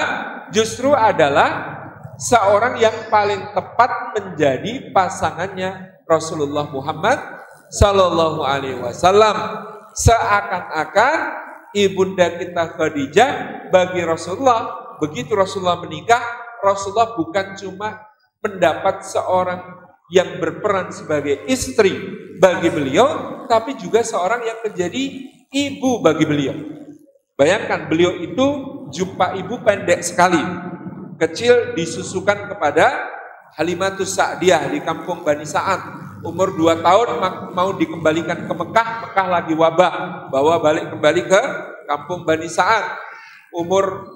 justru adalah seorang yang paling tepat menjadi pasangannya Rasulullah Muhammad sallallahu alaihi wasallam. Seakan-akan ibunda kita Khadijah bagi Rasulullah, begitu Rasulullah menikah, Rasulullah bukan cuma mendapat seorang yang berperan sebagai istri bagi beliau, tapi juga seorang yang menjadi ibu bagi beliau. Bayangkan beliau itu jumpa ibu pendek sekali, kecil, disusukan kepada Halimatus Sa'diyah di kampung Bani Sa'ad. Umur 2 tahun mau dikembalikan ke Mekah, Mekah lagi wabah, bawa balik kembali ke kampung Bani Sa'ad. Umur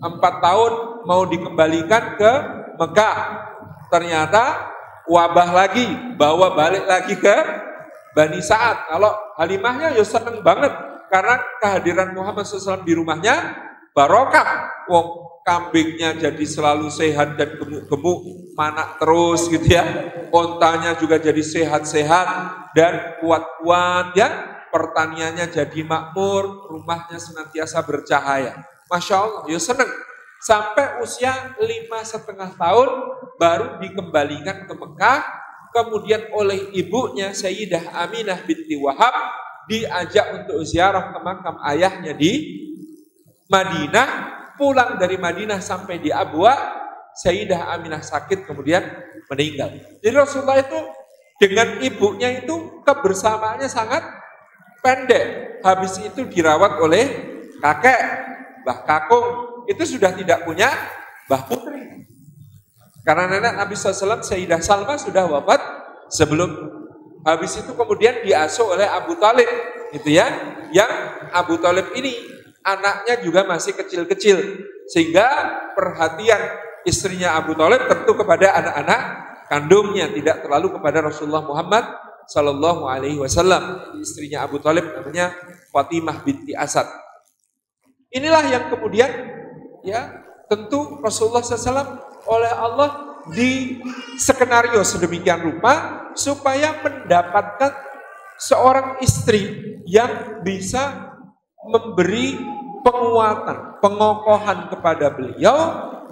4 tahun mau dikembalikan ke Mekah, ternyata wabah lagi, bawa balik lagi ke Bani Sa'ad. Kalau Halimahnya ya seneng banget karena kehadiran Muhammad SAW di rumahnya barokah. Wong kambingnya jadi selalu sehat dan gemuk-gemuk, manak terus gitu ya. Ontanya juga jadi sehat-sehat dan kuat-kuat ya. Pertaniannya jadi makmur, rumahnya senantiasa bercahaya. Masya Allah, ya seneng. Sampai usia 5,5 tahun baru dikembalikan ke Mekah. Kemudian oleh ibunya Sayyidah Aminah binti Wahab diajak untuk ziarah ke makam ayahnya di Madinah. Pulang dari Madinah sampai di Abwa, Sayyidah Aminah sakit kemudian meninggal. Jadi Rasulullah itu dengan ibunya itu kebersamaannya sangat pendek. Habis itu dirawat oleh kakek, Mbah Kakung. Itu sudah tidak punya Mbah Putri. Karena nenek Nabi SAW, Sayyidah Salma sudah wafat sebelum. Habis itu kemudian diasuh oleh Abu Thalib, gitu ya. Yang Abu Thalib ini anaknya juga masih kecil-kecil, sehingga perhatian istrinya Abu Thalib tentu kepada anak-anak kandungnya, tidak terlalu kepada Rasulullah Muhammad Sallallahu Alaihi Wasallam. Istrinya Abu Thalib namanya Fatimah binti Asad. Inilah yang kemudian ya tentu Rasulullah SAW oleh Allah di skenario sedemikian rupa supaya mendapatkan seorang istri yang bisa memberi penguatan, pengokohan kepada beliau,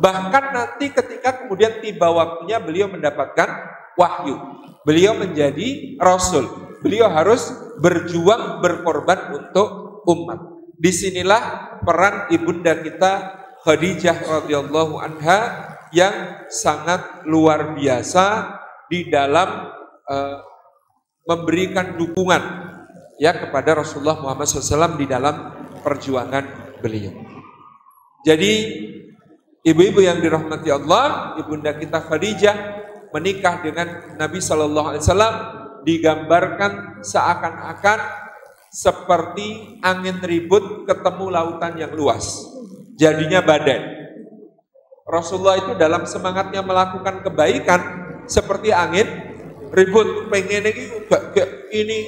bahkan nanti ketika kemudian tiba waktunya beliau mendapatkan wahyu, beliau menjadi Rasul, beliau harus berjuang, berkorban untuk umat. Disinilah peran ibunda kita Khadijah radhiyallahu anha yang sangat luar biasa di dalam memberikan dukungan ya kepada Rasulullah Muhammad SAW di dalam perjuangan beliau. Jadi Ibu-ibu yang dirahmati Allah, ibunda kita Khadijah menikah dengan Nabi Shallallahu Alaihi Wasallam digambarkan seakan-akan seperti angin ribut ketemu lautan yang luas, jadinya badai. Rasulullah itu dalam semangatnya melakukan kebaikan seperti angin ribut, pengen ini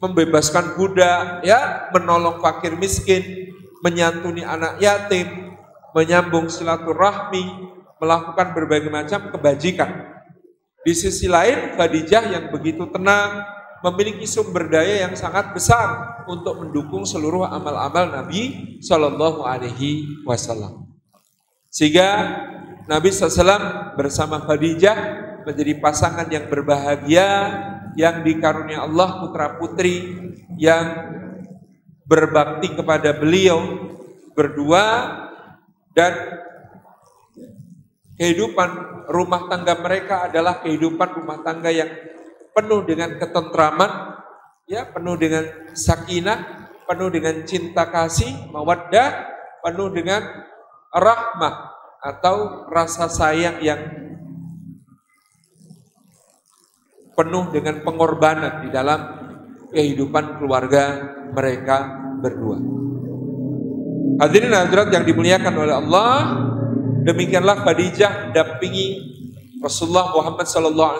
membebaskan budak, ya, menolong fakir miskin, menyantuni anak yatim, menyambung silaturahmi, melakukan berbagai macam kebajikan. Di sisi lain, Khadijah yang begitu tenang, memiliki sumber daya yang sangat besar untuk mendukung seluruh amal-amal Nabi Shallallahu Alaihi Wasallam. Sehingga Nabi SAW bersama Khadijah menjadi pasangan yang berbahagia, yang dikarunia Allah putra putri yang berbakti kepada beliau berdua, dan kehidupan rumah tangga mereka adalah kehidupan rumah tangga yang penuh dengan ketentraman, ya, penuh dengan sakinah, penuh dengan cinta kasih, mawaddah, penuh dengan rahmah atau rasa sayang yang penuh dengan pengorbanan di dalam kehidupan keluarga mereka berdua. Hadirin hadirat yang dimuliakan oleh Allah, demikianlah Khadijah mendampingi Rasulullah Muhammad SAW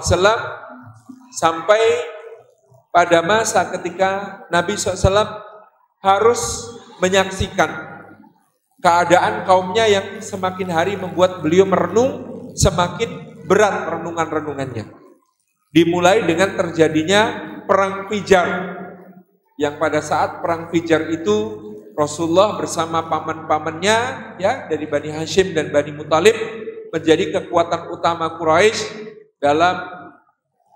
sampai pada masa ketika Nabi SAW harus menyaksikan keadaan kaumnya yang semakin hari membuat beliau merenung, semakin berat renungan-renungannya. Dimulai dengan terjadinya perang Fijar, yang pada saat perang Fijar itu Rasulullah bersama paman-pamannya, ya, dari Bani Hashim dan Bani Muthalib menjadi kekuatan utama Quraisy dalam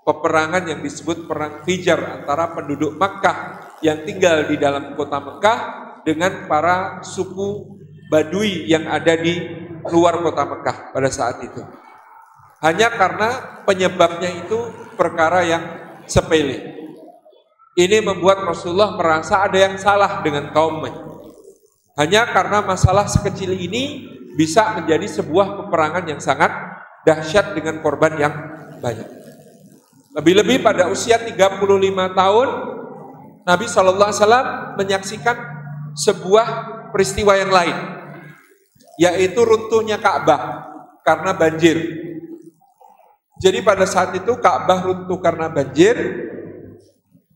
peperangan yang disebut perang Fijar antara penduduk Makkah yang tinggal di dalam kota Makkah dengan para suku Badui yang ada di luar kota Makkah pada saat itu. Hanya karena penyebabnya itu perkara yang sepele. Ini membuat Rasulullah merasa ada yang salah dengan kaumnya. Hanya karena masalah sekecil ini bisa menjadi sebuah peperangan yang sangat dahsyat dengan korban yang banyak. Lebih-lebih pada usia 35 tahun, Nabi SAW menyaksikan sebuah peristiwa yang lain, yaitu runtuhnya Ka'bah karena banjir. Jadi pada saat itu Ka'bah runtuh karena banjir.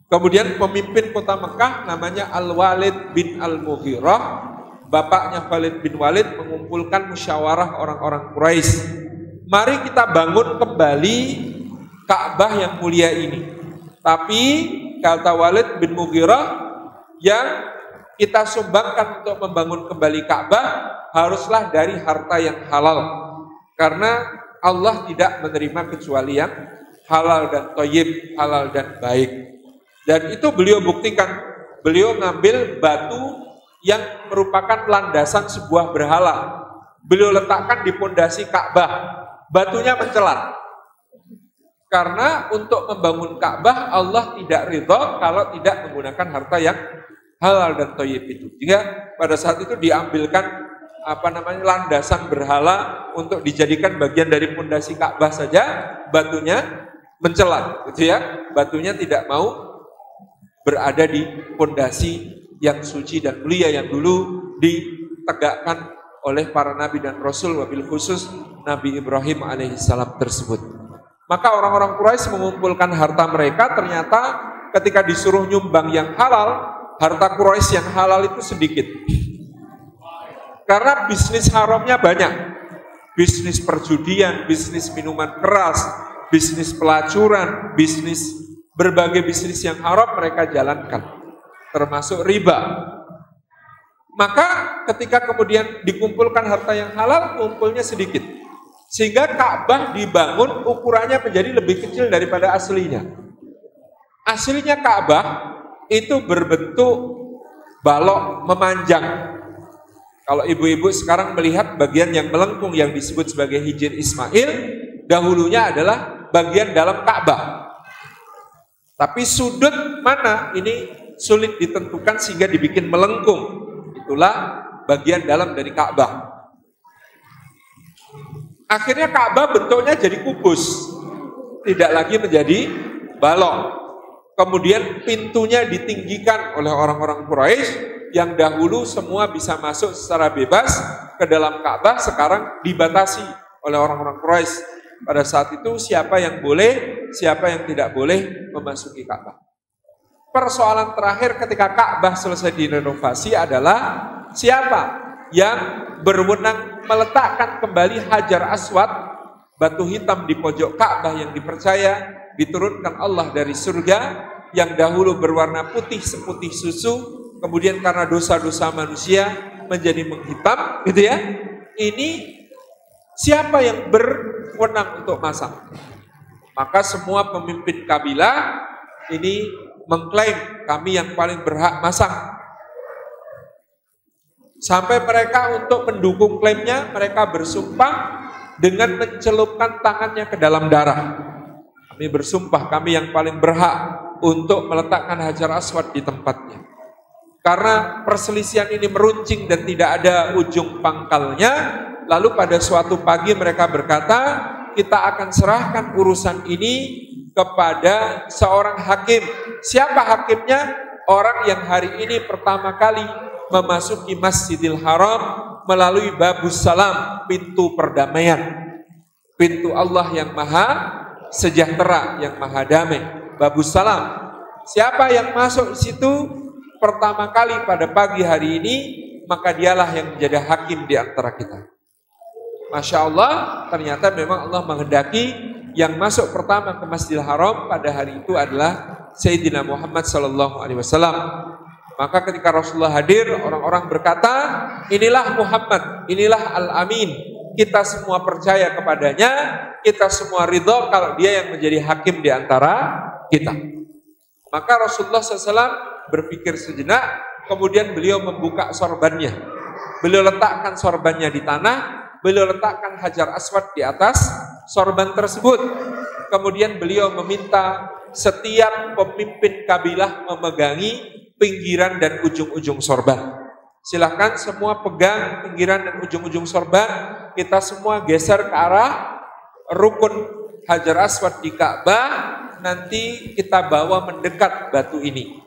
Kemudian pemimpin kota Mekah namanya Al-Walid bin Al-Mughirah, bapaknya Khalid bin Walid, mengumpulkan musyawarah orang-orang Quraisy. Mari kita bangun kembali Ka'bah yang mulia ini. Tapi kata Walid bin Mughirah, yang kita sumbangkan untuk membangun kembali Ka'bah haruslah dari harta yang halal. Karena Allah tidak menerima kecuali yang halal dan thayyib, halal dan baik. Dan itu beliau buktikan. Beliau ngambil batu yang merupakan landasan sebuah berhala. Beliau letakkan di pondasi Ka'bah. Batunya mencelat. Karena untuk membangun Ka'bah Allah tidak ridha kalau tidak menggunakan harta yang halal dan thayyib itu. Jika pada saat itu diambilkan landasan berhala untuk dijadikan bagian dari pondasi Ka'bah saja, batunya mencelat, gitu ya. Batunya tidak mau berada di pondasi yang suci dan mulia yang dulu ditegakkan oleh para nabi dan rasul, wabil khusus Nabi Ibrahim alaihissalam tersebut. Maka orang-orang Quraisy mengumpulkan harta mereka, ternyata ketika disuruh nyumbang yang halal, harta Quraisy yang halal itu sedikit. Karena bisnis haramnya banyak. Bisnis perjudian, bisnis minuman keras, bisnis pelacuran, bisnis berbagai bisnis yang haram mereka jalankan, termasuk riba. Maka ketika kemudian dikumpulkan harta yang halal, kumpulnya sedikit. Sehingga Ka'bah dibangun ukurannya menjadi lebih kecil daripada aslinya. Aslinya Ka'bah itu berbentuk balok memanjang. Kalau ibu-ibu sekarang melihat bagian yang melengkung yang disebut sebagai Hijr Ismail, dahulunya adalah bagian dalam Ka'bah. Tapi sudut mana ini sulit ditentukan sehingga dibikin melengkung. Itulah bagian dalam dari Ka'bah. Akhirnya Ka'bah bentuknya jadi kubus, tidak lagi menjadi balok. Kemudian pintunya ditinggikan oleh orang-orang Quraisy yang dahulu semua bisa masuk secara bebas ke dalam Ka'bah, sekarang dibatasi oleh orang-orang Quraisy. Pada saat itu siapa yang boleh, siapa yang tidak boleh memasuki Ka'bah. Persoalan terakhir ketika Ka'bah selesai direnovasi adalah siapa yang berwenang meletakkan kembali Hajar Aswad, batu hitam di pojok Ka'bah yang dipercaya diturunkan Allah dari surga, yang dahulu berwarna putih seputih susu, kemudian karena dosa-dosa manusia menjadi menghitam, gitu ya. Ini siapa yang berwenang untuk masang? Maka semua pemimpin kabilah ini mengklaim kami yang paling berhak masang. Sampai mereka untuk mendukung klaimnya, mereka bersumpah dengan mencelupkan tangannya ke dalam darah. Kami bersumpah kami yang paling berhak untuk meletakkan Hajar Aswad di tempatnya. Karena perselisihan ini meruncing dan tidak ada ujung pangkalnya, lalu pada suatu pagi mereka berkata, kita akan serahkan urusan ini kepada seorang hakim. Siapa hakimnya? Orang yang hari ini pertama kali memasuki Masjidil Haram melalui Babus Salam, pintu perdamaian. Pintu Allah yang maha sejahtera, yang maha damai. Babus Salam. Siapa yang masuk di situ pertama kali pada pagi hari ini, maka dialah yang menjadi hakim di antara kita. Masya Allah, ternyata memang Allah menghendaki yang masuk pertama ke Masjidil Haram pada hari itu adalah Sayyidina Muhammad SAW. Maka ketika Rasulullah hadir, orang-orang berkata, inilah Muhammad, inilah Al-Amin. Kita semua percaya kepadanya, kita semua ridho kalau dia yang menjadi hakim di antara kita. Maka Rasulullah SAW berpikir sejenak, kemudian beliau membuka sorbannya. Beliau letakkan sorbannya di tanah, beliau letakkan Hajar Aswad di atas sorban tersebut. Kemudian beliau meminta setiap pemimpin kabilah memegangi pinggiran dan ujung-ujung sorban. Silahkan semua pegang pinggiran dan ujung-ujung sorban. Kita semua geser ke arah rukun Hajar Aswad di Ka'bah. Nanti kita bawa mendekat batu ini.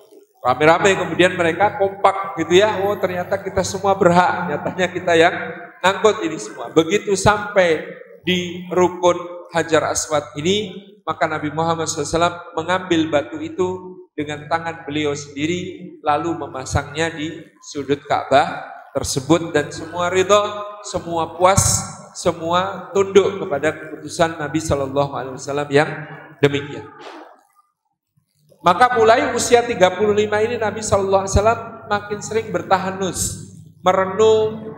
Rame-rame kemudian mereka kompak gitu ya. Oh ternyata kita semua berhak. Nyatanya kita yang ngangkut ini semua. Begitu sampai di rukun Hajar Aswad ini, maka Nabi Muhammad SAW mengambil batu itu dengan tangan beliau sendiri, lalu memasangnya di sudut Ka'bah tersebut, dan semua ridho, semua puas, semua tunduk kepada keputusan Nabi SAW yang demikian. Maka mulai usia 35 ini Nabi SAW makin sering bertahanus, merenung,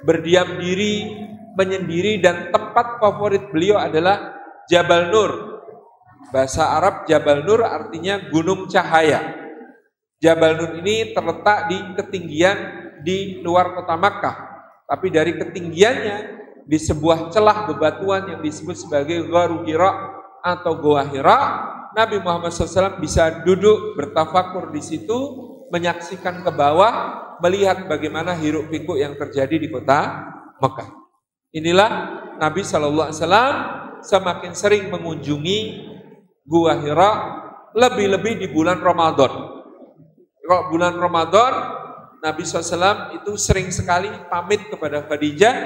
berdiam diri, menyendiri, dan tempat favorit beliau adalah Jabal Nur. Bahasa Arab Jabal Nur artinya gunung cahaya. Jabal Nur ini terletak di ketinggian di luar kota Makkah. Tapi dari ketinggiannya di sebuah celah bebatuan yang disebut sebagai Gharu Hira atau Goa Hira, Nabi Muhammad SAW bisa duduk bertafakur di situ, menyaksikan ke bawah, melihat bagaimana hiruk pikuk yang terjadi di kota Makkah. Inilah Nabi SAW semakin sering mengunjungi Gua Hira, lebih-lebih di bulan Ramadan. Kalau bulan Ramadan, Nabi SAW itu sering sekali pamit kepada Khadijah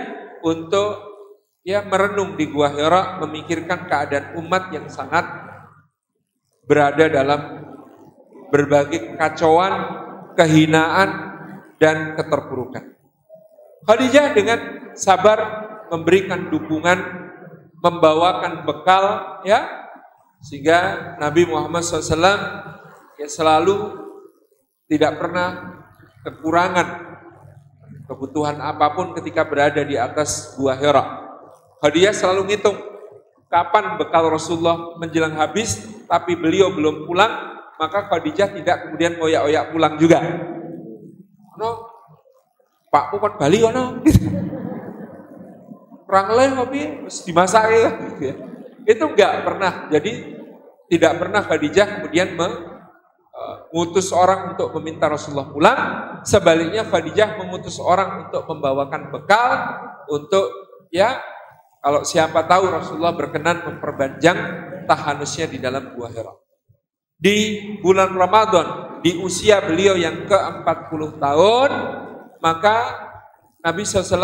untuk merenung di Gua Hira, memikirkan keadaan umat yang sangat berada dalam berbagai kekacauan, kehinaan, dan keterpurukan. Khadijah dengan sabar memberikan dukungan, membawakan bekal, sehingga Nabi Muhammad SAW selalu tidak pernah kekurangan kebutuhan apapun ketika berada di atas Gua Hira. Khadijah selalu ngitung kapan bekal Rasulullah menjelang habis, tapi beliau belum pulang, maka Khadijah tidak kemudian oyak-oyak pulang juga. Pak kan Bali ono. Kurang leh tapi mesti dimasak gitu ya. Itu enggak pernah. Jadi tidak pernah Khadijah kemudian mengutus orang untuk meminta Rasulullah pulang. Sebaliknya Khadijah mengutus orang untuk membawakan bekal untuk Kalau siapa tahu Rasulullah berkenan memperpanjang tahanusnya di dalam Gua Hira. Di bulan Ramadan, di usia beliau yang ke-40 tahun, maka Nabi SAW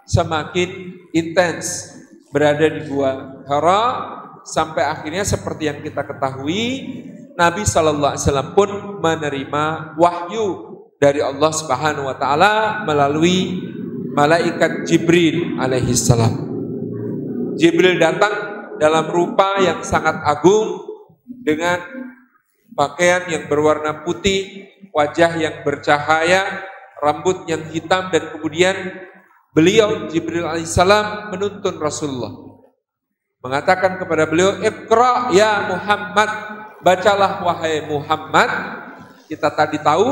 semakin intens berada di Gua Hira, sampai akhirnya seperti yang kita ketahui, Nabi SAW pun menerima wahyu dari Allah Subhanahu wa Ta'ala melalui malaikat Jibril alaihissalam. Jibril datang dalam rupa yang sangat agung dengan pakaian yang berwarna putih, wajah yang bercahaya, rambut yang hitam, dan kemudian beliau Jibril alaihissalam menuntun Rasulullah, mengatakan kepada beliau, "Iqra ya Muhammad," bacalah wahai Muhammad. Kita tadi tahu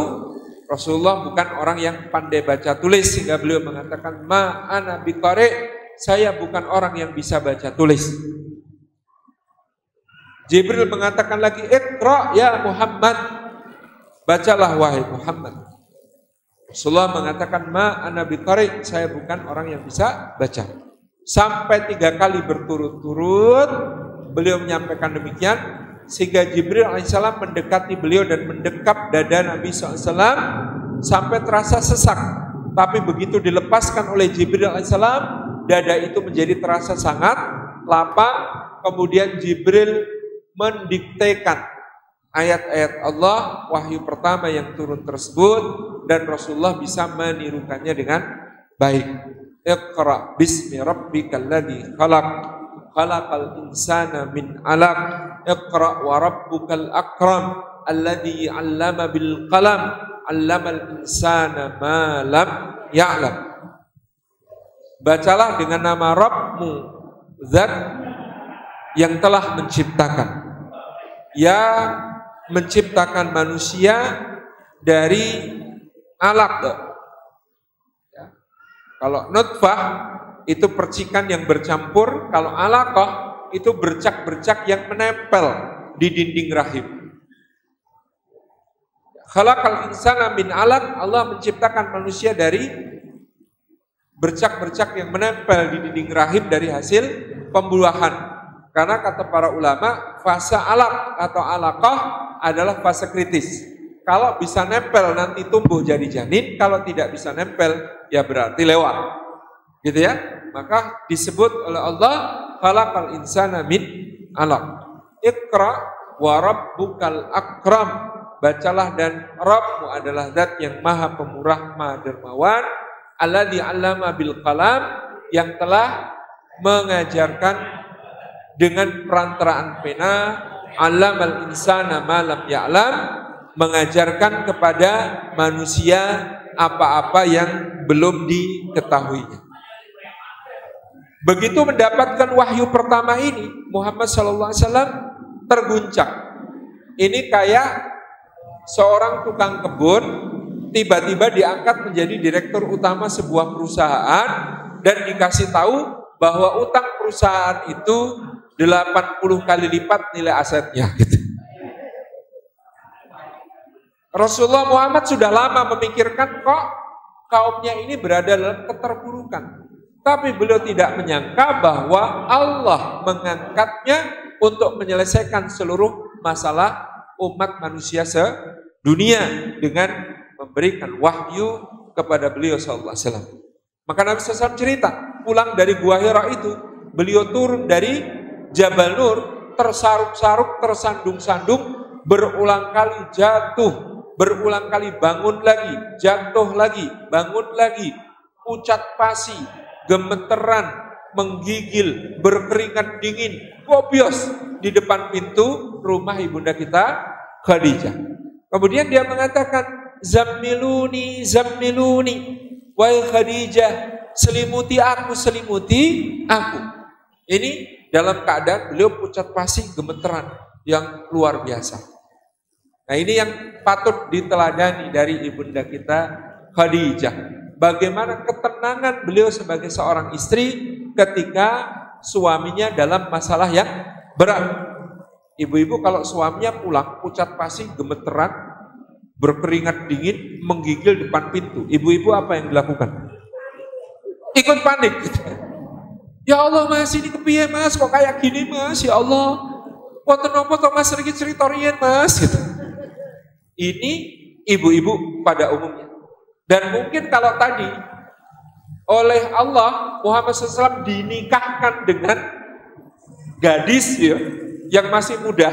Rasulullah bukan orang yang pandai baca tulis, sehingga beliau mengatakan, "Ma ana biqari," saya bukan orang yang bisa baca tulis. Jibril mengatakan lagi, "Iqra ya Muhammad," bacalah wahai Muhammad. Rasulullah mengatakan, "Ma ana biqari," saya bukan orang yang bisa baca. Sampai 3 kali berturut-turut beliau menyampaikan demikian, sehingga Jibril alaihissalam mendekati beliau dan mendekap dada Nabi SAW sampai terasa sesak. Tapi begitu dilepaskan oleh Jibril alaihissalam, dada itu menjadi terasa sangat lapang. Kemudian Jibril mendiktekan ayat-ayat Allah, wahyu pertama yang turun tersebut, dan Rasulullah bisa menirukannya dengan baik. Iqra bismi rabbikal ladzi khalaq, khalaqal insana min 'alaq, iqra wa rabbukal akram, alladzi 'allama bil qalam, 'allamal insana ma lam ya'lam. Bacalah dengan nama Rabbmu, Zat yang telah menciptakan, yang menciptakan manusia dari alaq. Ya. Kalau nutfah itu percikan yang bercampur, kalau alaqah itu bercak-bercak yang menempel di dinding rahim. Khalaqal insana min alaq, Allah menciptakan manusia dari bercak-bercak yang menempel di dinding rahim dari hasil pembuahan. Karena kata para ulama, fase alaq atau alaqah adalah fase kritis. Kalau bisa nempel nanti tumbuh jadi janin, kalau tidak bisa nempel ya berarti lewat. Gitu ya. Maka disebut oleh Allah khalaqal insana min alaq. Iqra wa rabbukal akram, bacalah dan Rabbmu adalah zat yang maha pemurah, maha dermawan, alladzi 'allama bil qalam, yang telah mengajarkan dengan perantaraan pena, 'allamal insana ma lam ya'lam, mengajarkan kepada manusia apa-apa yang belum diketahuinya. Begitu mendapatkan wahyu pertama ini, Muhammad SAW terguncang. Ini kayak seorang tukang kebun tiba-tiba diangkat menjadi direktur utama sebuah perusahaan dan dikasih tahu bahwa utang perusahaan itu 80 kali lipat nilai asetnya. Gitu. Rasulullah Muhammad sudah lama memikirkan kok kaumnya ini berada dalam keterpurukan. Tapi beliau tidak menyangka bahwa Allah mengangkatnya untuk menyelesaikan seluruh masalah umat manusia sedunia dengan memberikan wahyu kepada beliau sallallahu alaihi wasallam. Maka Nabi SAW cerita, pulang dari Gua Hira itu, beliau turun dari Jabal Nur, tersaruk-saruk, tersandung-sandung, berulang kali jatuh, berulang kali bangun lagi, jatuh lagi, bangun lagi, pucat pasi, gemeteran, menggigil, berkeringat dingin, gobios di depan pintu rumah ibunda kita Khadijah. Kemudian dia mengatakan, "Zammiluni, zammiluni, wahai Khadijah, selimuti aku, selimuti aku." Ini dalam keadaan beliau pucat pasi, gemeteran yang luar biasa. Nah, ini yang patut diteladani dari ibunda kita Khadijah. Bagaimana ketenangan beliau sebagai seorang istri ketika suaminya dalam masalah yang berat. Ibu-ibu kalau suaminya pulang pucat pasi, gemeteran, berkeringat dingin, menggigil depan pintu, ibu-ibu apa yang dilakukan? Ikut panik. Ya Allah mas, ini kepiye mas, kok kayak gini mas, ya Allah. Wonten napa to mas niki crita riyen mas gitu. Ini ibu-ibu pada umumnya. Dan mungkin kalau tadi oleh Allah Muhammad SAW dinikahkan dengan gadis ya, yang masih muda,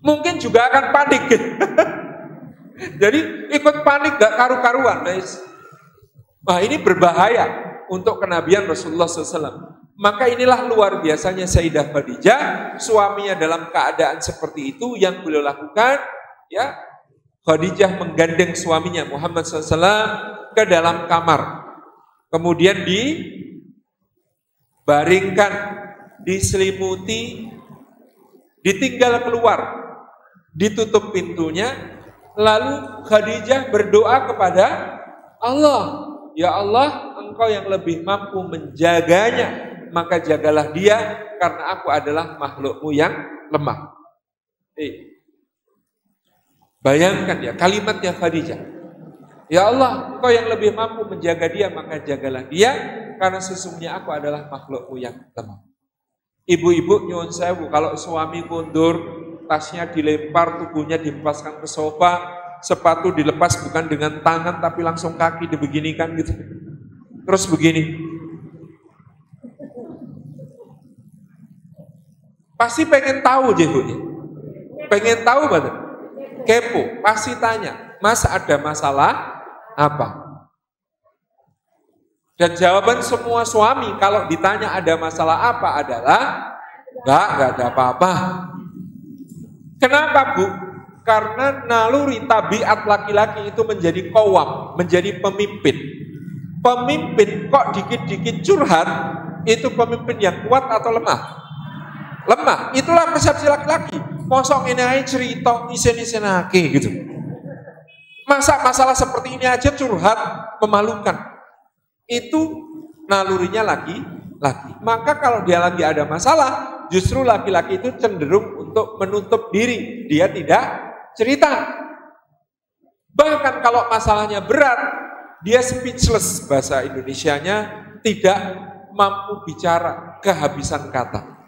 mungkin juga akan panik. Jadi ikut panik gak karu-karuan guys. Wah ini berbahaya untuk kenabian Rasulullah SAW. Maka inilah luar biasanya Sayyidah Khadijah, suaminya dalam keadaan seperti itu yang beliau lakukan, ya. Khadijah menggandeng suaminya Muhammad SAW ke dalam kamar, kemudian dibaringkan, diselimuti, ditinggal keluar, ditutup pintunya, lalu Khadijah berdoa kepada Allah, ya Allah, Engkau yang lebih mampu menjaganya, maka jagalah dia, karena aku adalah makhlukmu yang lemah. Bayangkan ya kalimatnya Khadijah. Ya Allah, Engkau yang lebih mampu menjaga dia, maka jagalah dia, karena sesungguhnya aku adalah makhlukmu yang lemah. Ibu-ibu nyuwun sewu, kalau suami mundur, tasnya dilempar, tubuhnya dipaskan ke sofa, sepatu dilepas bukan dengan tangan tapi langsung kaki dibeginikan gitu. Terus begini. Pasti pengen tahu jehunya. Pengen tahu banget. Kepo, pasti tanya, Mas ada masalah apa? Dan jawaban semua suami kalau ditanya ada masalah apa adalah enggak ada apa-apa. Kenapa Bu? Karena naluri tabiat laki-laki itu menjadi qawwam, menjadi pemimpin. Pemimpin kok dikit-dikit curhat, itu pemimpin yang kuat atau lemah? Lemah. Itulah persepsi laki-laki. Mosok ini aja cerita isen-isenake gitu. Masa masalah seperti ini aja curhat, memalukan. Itu nalurinya laki-laki. Maka kalau dia lagi ada masalah, justru laki-laki itu cenderung untuk menutup diri. Dia tidak cerita. Bahkan kalau masalahnya berat, dia speechless, bahasa Indonesianya, tidak mampu bicara, kehabisan kata.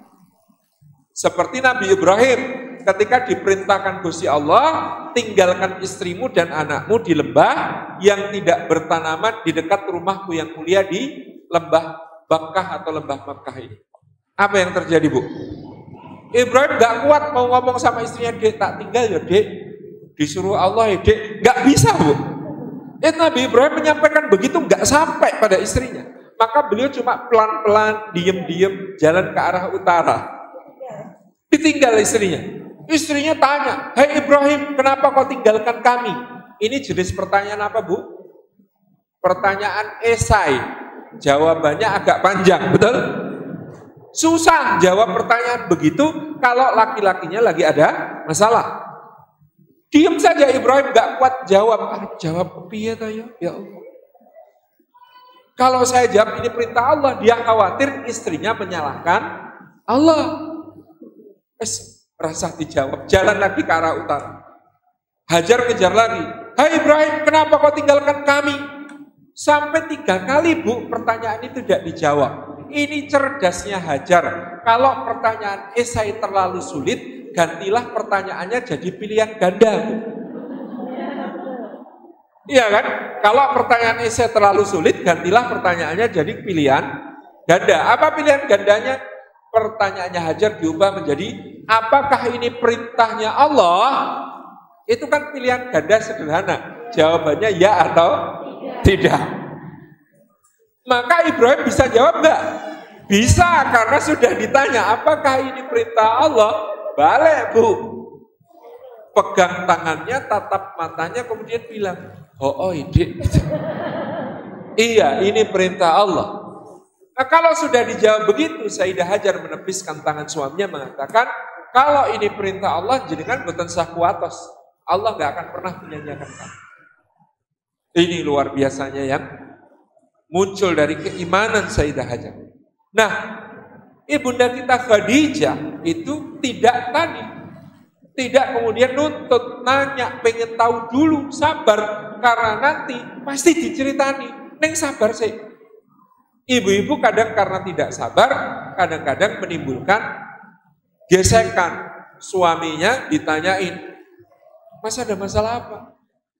Seperti Nabi Ibrahim ketika diperintahkan Gusti Allah, tinggalkan istrimu dan anakmu di lembah yang tidak bertanaman di dekat rumahku yang mulia di lembah Bakkah atau lembah Makkah ini. Apa yang terjadi Bu? Ibrahim gak kuat mau ngomong sama istrinya, Dek tak tinggal ya Dek, disuruh Allah ya Dek, gak bisa Bu. Nabi Ibrahim menyampaikan begitu gak sampai pada istrinya. Maka beliau cuma pelan-pelan, diem-diem jalan ke arah utara. Ditinggal istrinya. Istrinya tanya, "Hai Ibrahim, kenapa kau tinggalkan kami?" Ini jenis pertanyaan apa Bu? Pertanyaan esai. Jawabannya agak panjang, betul? Susah jawab pertanyaan begitu kalau laki-lakinya lagi ada masalah. Diam saja Ibrahim, gak kuat jawab. Jawab piye ta ya? Ya Allah. Kalau saya jawab ini perintah Allah, dia khawatir istrinya menyalahkan Allah. Rasa dijawab, jalan lagi ke arah utara. Hajar kejar lagi. "Hai Ibrahim, kenapa kau tinggalkan kami?" Sampai 3 kali Bu, pertanyaan itu tidak dijawab. Ini cerdasnya Hajar. Kalau pertanyaan esai terlalu sulit, gantilah pertanyaannya jadi pilihan ganda. Iya kan? Kalau pertanyaan esai terlalu sulit, gantilah pertanyaannya jadi pilihan ganda. Apa pilihan gandanya? Pertanyaannya Hajar diubah menjadi, apakah ini perintahnya Allah? Itu kan pilihan ganda sederhana. Jawabannya ya atau tidak. Maka Ibrahim bisa jawab enggak? Bisa, karena sudah ditanya, apakah ini perintah Allah? Balik Bu. Pegang tangannya, tatap matanya, kemudian bilang, oh ide. Iya, ini perintah Allah. Nah, kalau sudah dijawab begitu, Sayyidah Hajar menepiskan tangan suaminya mengatakan, kalau ini perintah Allah, jadikan boten sah kuatos. Allah gak akan pernah menyanyiakan kamu. Ini luar biasanya yang muncul dari keimanan Sayyidah Hajar. Nah, ibunda kita Khadijah itu tidak kemudian nuntut, nanya, pengen tahu dulu, sabar, karena nanti pasti diceritani. Neng sabar sih. Ibu-ibu kadang karena tidak sabar, kadang-kadang menimbulkan gesekan. Suaminya ditanyain, "Mas ada masalah apa?"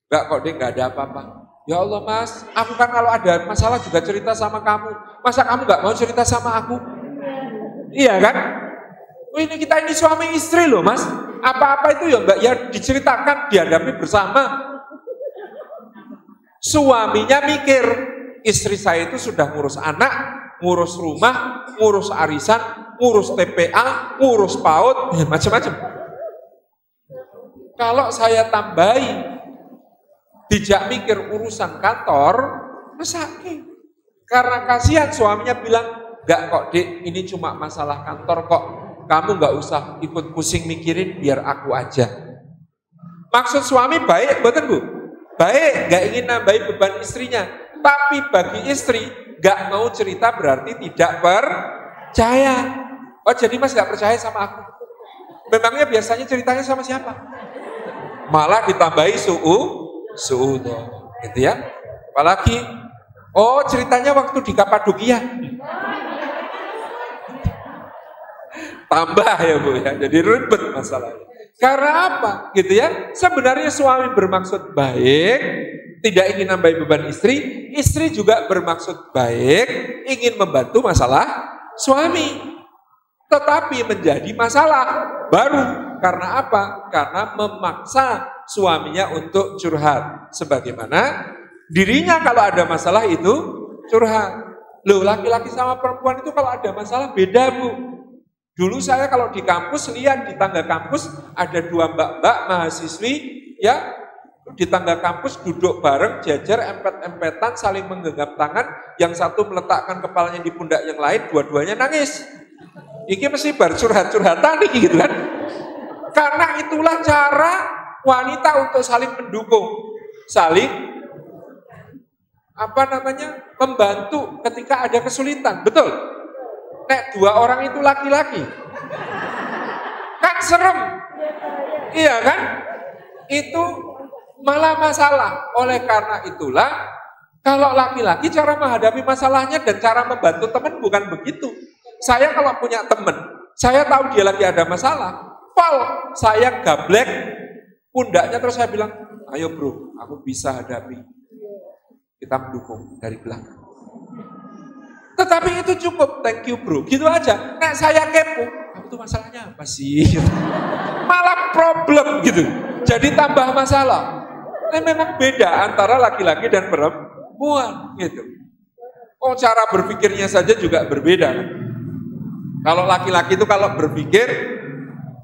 "Enggak kok Dek, enggak ada apa-apa." "Ya Allah Mas, aku kan kalau ada masalah juga cerita sama kamu. Masa kamu enggak mau cerita sama aku?" Iya kan? Ini kita ini suami istri loh Mas. Apa-apa itu ya Mbak, ya diceritakan, dihadapi bersama. Suaminya mikir, istri saya itu sudah ngurus anak, ngurus rumah, ngurus arisan, ngurus TPA, ngurus PAUD, macam-macam. Kalau saya tambahi, dijak mikir urusan kantor, sakit. Karena kasihan suaminya bilang, "Enggak kok Dek, ini cuma masalah kantor kok. Kamu enggak usah ikut pusing mikirin, biar aku aja." Maksud suami baik, betul Bu? Baik, enggak ingin nambahi beban istrinya. Tapi bagi istri, enggak mau cerita berarti tidak percaya. "Oh jadi Mas enggak percaya sama aku?" Memangnya biasanya ceritanya sama siapa? Malah ditambahi su'udon, gitu ya. Apalagi, "Oh ceritanya waktu di Kapadokia." Tambah ya Bu ya, jadi ribet masalahnya. Karena apa? Gitu ya. Sebenarnya suami bermaksud baik, tidak ingin nambahi beban istri, istri juga bermaksud baik, ingin membantu masalah suami. Tetapi menjadi masalah baru. Karena apa? Karena memaksa suaminya untuk curhat. Sebagaimana dirinya kalau ada masalah itu curhat. Loh, laki-laki sama perempuan itu kalau ada masalah beda Bu. Dulu saya kalau di kampus lihat di tangga kampus ada dua mbak-mbak mahasiswi ya di tangga kampus duduk bareng jajar empet-empetan saling menggenggam tangan, yang satu meletakkan kepalanya di pundak yang lain, dua-duanya nangis. Iki mesti bar curhat-curhatan iki gitu kan. Karena itulah cara wanita untuk saling mendukung, saling membantu ketika ada kesulitan. Betul? Nek dua orang itu laki-laki, kan serem, iya kan? Itu malah masalah. Oleh karena itulah, kalau laki-laki cara menghadapi masalahnya dan cara membantu teman bukan begitu. Saya kalau punya teman, saya tahu dia lagi ada masalah, saya gablek pundaknya terus saya bilang, "Ayo bro, aku bisa hadapi." Kita mendukung dari belakang. Tetapi itu cukup, "Thank you bro," gitu aja. Nah saya kepo, "Kamu tuh masalahnya apa sih?" Malah problem gitu. Jadi tambah masalah. Ini memang beda antara laki-laki dan perempuan gitu. Oh cara berpikirnya saja juga berbeda. Kalau laki-laki itu kalau berpikir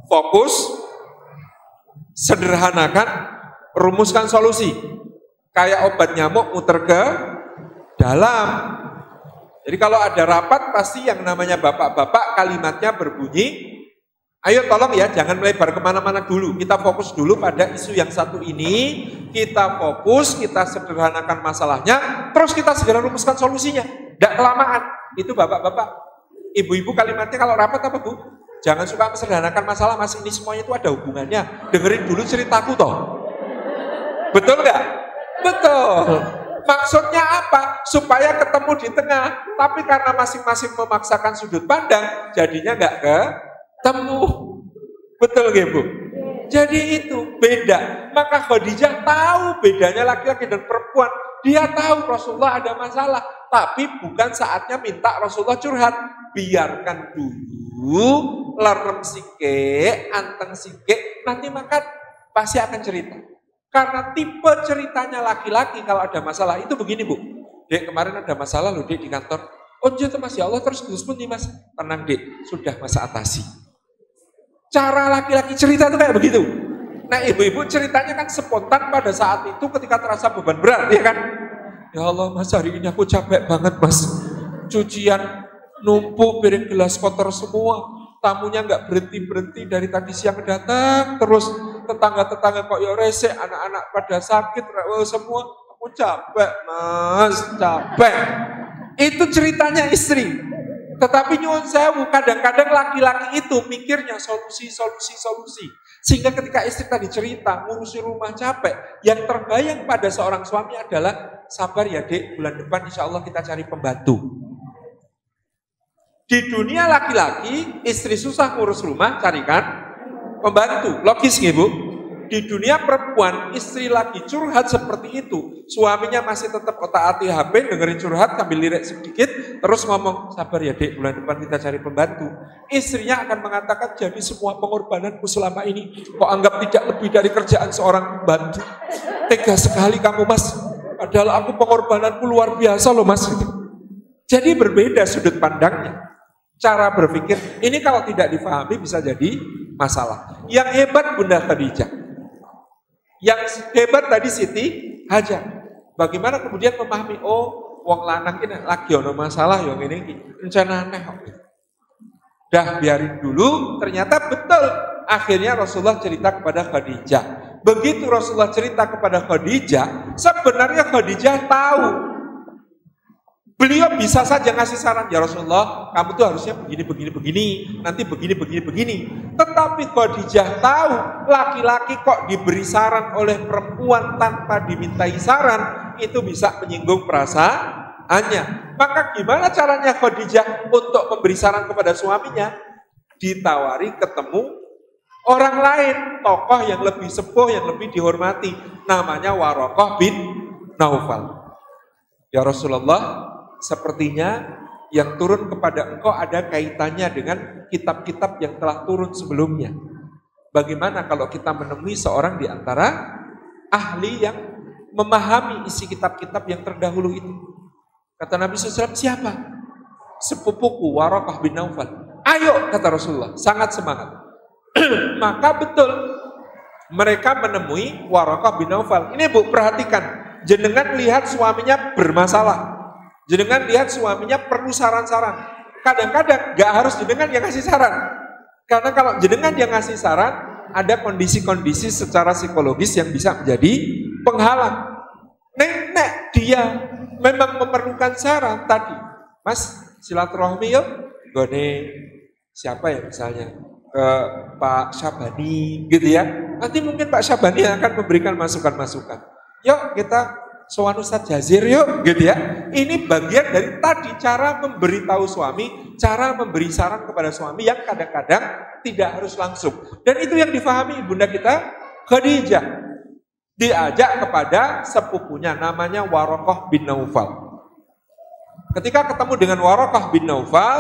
fokus, sederhanakan, rumuskan solusi. Kayak obat nyamuk muter ke dalam. Jadi kalau ada rapat pasti yang namanya bapak-bapak kalimatnya berbunyi, "Ayo tolong ya jangan melebar kemana-mana dulu, kita fokus dulu pada isu yang satu ini, kita fokus, kita sederhanakan masalahnya, terus kita segera rumuskan solusinya, tidak kelamaan." Itu bapak-bapak. Ibu-ibu kalimatnya kalau rapat apa Bu? "Jangan suka sederhanakan masalah Mas, ini semuanya itu ada hubungannya, dengerin dulu ceritaku toh." Betul nggak? Betul. Maksudnya apa? Supaya ketemu di tengah. Tapi karena masing-masing memaksakan sudut pandang, jadinya nggak ketemu. Betul nggak Bu? Jadi itu beda. Maka Khadijah tahu bedanya laki-laki dan perempuan. Dia tahu Rasulullah ada masalah. Tapi bukan saatnya minta Rasulullah curhat. Biarkan dulu, lerem sike, anteng sike, nanti maka pasti akan cerita. Karena tipe ceritanya laki-laki kalau ada masalah itu begini Bu. "Dek kemarin ada masalah loh Dek di kantor." "Oh iya Mas, ya Allah terus pun nih Mas." "Tenang Dek, sudah Mas atasi." Cara laki-laki cerita itu kayak begitu. Nah ibu-ibu ceritanya kan spontan pada saat itu ketika terasa beban berat, ya kan? "Ya Allah Mas, hari ini aku capek banget Mas. Cucian numpuk, piring gelas kotor semua. Tamunya nggak berhenti-berhenti dari tadi siang datang terus. Tetangga-tetangga kok ya resek, anak-anak pada sakit, semua. Aku capek Mas, capek." Itu ceritanya istri. Tetapi nyuwun sewu, kadang-kadang laki-laki itu mikirnya solusi. Sehingga ketika istri tadi cerita, ngurusi rumah capek, yang terbayang pada seorang suami adalah, "Sabar ya Dek, bulan depan insya Allah kita cari pembantu." Di dunia laki-laki, istri susah ngurus rumah, carikan pembantu. Logis nggih, Bu? Di dunia perempuan, istri lagi curhat seperti itu, suaminya masih tetap otak-atik HP, dengerin curhat, sambil lirik sedikit, terus ngomong, sabar ya dek, bulan depan kita cari pembantu. Istrinya akan mengatakan, jadi semua pengorbananku selama ini, kok anggap tidak lebih dari kerjaan seorang pembantu. Tega sekali kamu, Mas. Padahal aku pengorbananku luar biasa loh, Mas. Jadi berbeda sudut pandangnya. Cara berpikir, ini kalau tidak difahami bisa jadi masalah. Yang hebat Bunda Khadijah. Yang hebat tadi Siti Hajar. Bagaimana kemudian memahami, oh, wong lanang ini lagi ono masalah yang ini rencana aneh. Dah biarin dulu, ternyata betul. Akhirnya Rasulullah cerita kepada Khadijah. Begitu Rasulullah cerita kepada Khadijah, sebenarnya Khadijah tahu. Beliau bisa saja ngasih saran, ya Rasulullah, kamu tuh harusnya begini, nanti begini. Tetapi Khadijah tahu, laki-laki kok diberi saran oleh perempuan tanpa dimintai saran, itu bisa menyinggung perasaannya. Maka gimana caranya Khadijah untuk memberi saran kepada suaminya? Ditawari ketemu orang lain, tokoh yang lebih sepuh, yang lebih dihormati, namanya Waraqah bin Naufal. Ya Rasulullah, sepertinya yang turun kepada engkau ada kaitannya dengan kitab-kitab yang telah turun sebelumnya. Bagaimana kalau kita menemui seorang di antara ahli yang memahami isi kitab-kitab yang terdahulu itu? Kata Nabi SAW, siapa? Sepupuku Waraqah bin Naufal. Ayo, kata Rasulullah, sangat semangat. Maka betul mereka menemui Waraqah bin Naufal. Ini Bu, perhatikan, jenengan lihat suaminya bermasalah. Jenengan lihat suaminya perlu saran-saran. Kadang-kadang gak harus jenengan yang ngasih saran. Karena kalau jenengan yang ngasih saran, ada kondisi-kondisi secara psikologis yang bisa menjadi penghalang. Nenek dia memang memerlukan saran tadi. Mas, silaturahmi yuk. Gone siapa ya misalnya? Pak Syabani gitu ya. Nanti mungkin Pak Syabani akan memberikan masukan-masukan. Yuk kita sowan Ustaz Jazir yuk, gitu ya. Ini bagian dari tadi cara memberitahu suami, cara memberi saran kepada suami yang kadang-kadang tidak harus langsung. Dan itu yang difahami ibunda kita Khadijah. Diajak kepada sepupunya namanya Waraqah bin Naufal. Ketika ketemu dengan Waraqah bin Naufal,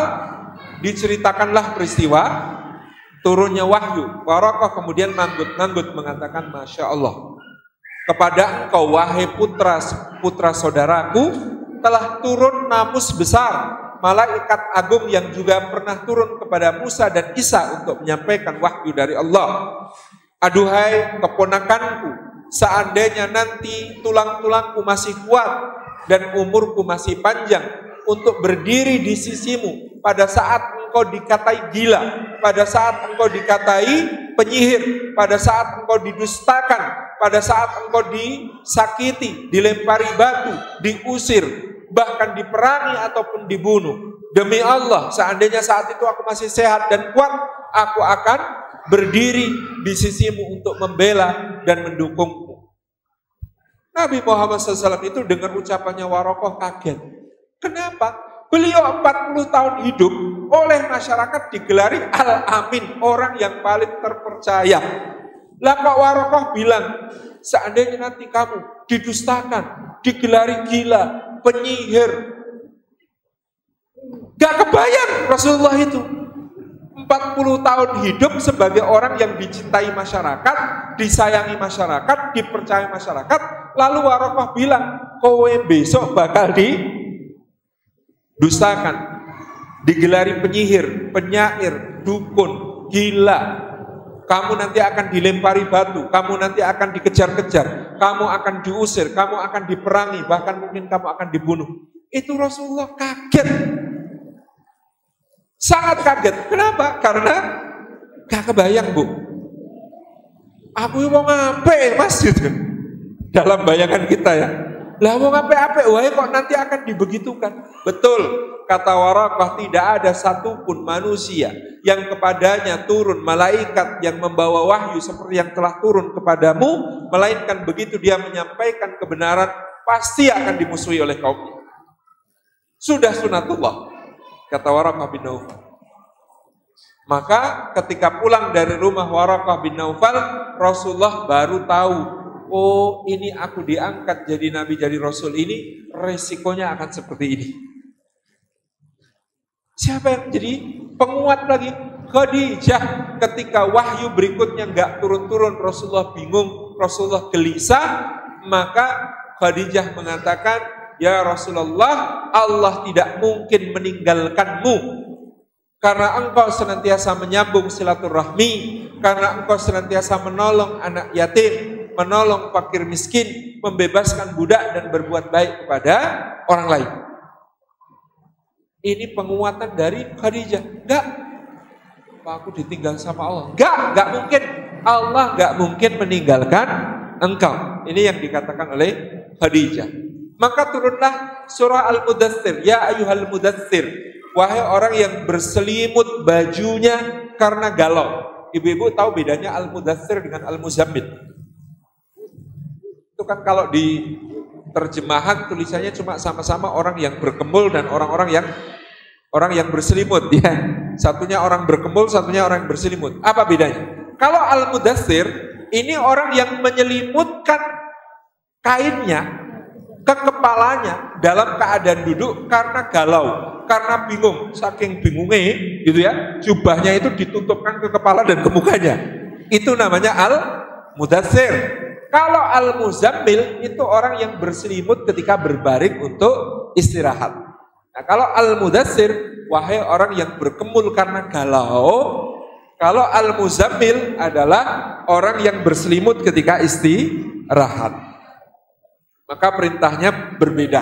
diceritakanlah peristiwa turunnya wahyu. Waraqah kemudian nanggut-nanggut mengatakan, Masya Allah. Kepada engkau wahai putra saudaraku telah turun namus besar, malaikat agung yang juga pernah turun kepada Musa dan Isa untuk menyampaikan wahyu dari Allah. Aduhai keponakanku, seandainya nanti tulang-tulangku masih kuat dan umurku masih panjang untuk berdiri di sisimu pada saat engkau dikatai gila, pada saat engkau dikatai penyihir, pada saat engkau didustakan, pada saat engkau disakiti, dilempari batu, diusir, bahkan diperangi ataupun dibunuh. Demi Allah, seandainya saat itu aku masih sehat dan kuat, aku akan berdiri di sisimu untuk membela dan mendukungmu. Nabi Muhammad SAW itu dengar ucapannya Waraqah kaget. Kenapa? Beliau 40 tahun hidup oleh masyarakat digelari Al-Amin, orang yang paling terpercaya. Lah kok Waraqah bilang, seandainya nanti kamu didustakan, digelari gila, penyihir. Gak kebayang Rasulullah itu. 40 tahun hidup sebagai orang yang dicintai masyarakat, disayangi masyarakat, dipercaya masyarakat. Lalu Waraqah bilang, kowe besok bakal didustakan, digelari penyihir, penyair, dukun, gila. Kamu nanti akan dilempari batu, kamu nanti akan dikejar-kejar, kamu akan diusir, kamu akan diperangi, bahkan mungkin kamu akan dibunuh. Itu Rasulullah kaget. Sangat kaget. Kenapa? Karena gak kebayang, Bu. Aku mau ngapain, Mas? Gitu. Dalam bayangan kita ya. Lah mau ngapain? Wah, kok nanti akan dibegitukan. Betul, kata Waraqah, tidak ada satupun manusia yang kepadanya turun malaikat yang membawa wahyu seperti yang telah turun kepadamu, melainkan begitu dia menyampaikan kebenaran, pasti akan dimusuhi oleh kaumnya. Sudah sunatullah. kata Waraqah bin Naufal. Maka ketika pulang dari rumah Waraqah bin Naufal, Rasulullah baru tahu, oh ini aku diangkat jadi nabi, jadi rasul, ini resikonya akan seperti ini. Siapa yang jadi penguat lagi? Khadijah. Ketika wahyu berikutnya nggak turun-turun, Rasulullah bingung, Rasulullah gelisah, maka Khadijah mengatakan, ya Rasulullah, Allah tidak mungkin meninggalkanmu karena engkau senantiasa menyambung silaturahmi, karena engkau senantiasa menolong anak yatim, menolong fakir miskin, membebaskan budak dan berbuat baik kepada orang lain. Ini penguatan dari Khadijah. Enggak, aku ditinggal sama Allah. Enggak mungkin. Allah enggak mungkin meninggalkan engkau. Ini yang dikatakan oleh Khadijah. Maka turunlah surah Al-Mudaththir. Ya ayyuhal mudaththir. Wahai orang yang berselimut bajunya karena galau. Ibu-ibu tahu bedanya Al-Mudaththir dengan Al-Muzammil? Itu kan kalau di terjemahan tulisannya cuma sama-sama orang yang berkemul dan orang yang berselimut, ya. Satunya orang berkemul, satunya orang yang berselimut. Apa bedanya? Kalau Al-Mudaththir ini orang yang menyelimutkan kainnya ke kepalanya dalam keadaan duduk karena galau, karena bingung, saking bingungnya gitu ya, jubahnya itu ditutupkan ke kepala dan ke mukanya. Itu namanya Al-Mudaththir. Kalau Al-Muzammil itu orang yang berselimut ketika berbaring untuk istirahat. Nah, kalau Al-Mudaththir, wahai orang yang berkemul karena galau. Kalau Al-Muzammil adalah orang yang berselimut ketika istirahat. Maka perintahnya berbeda.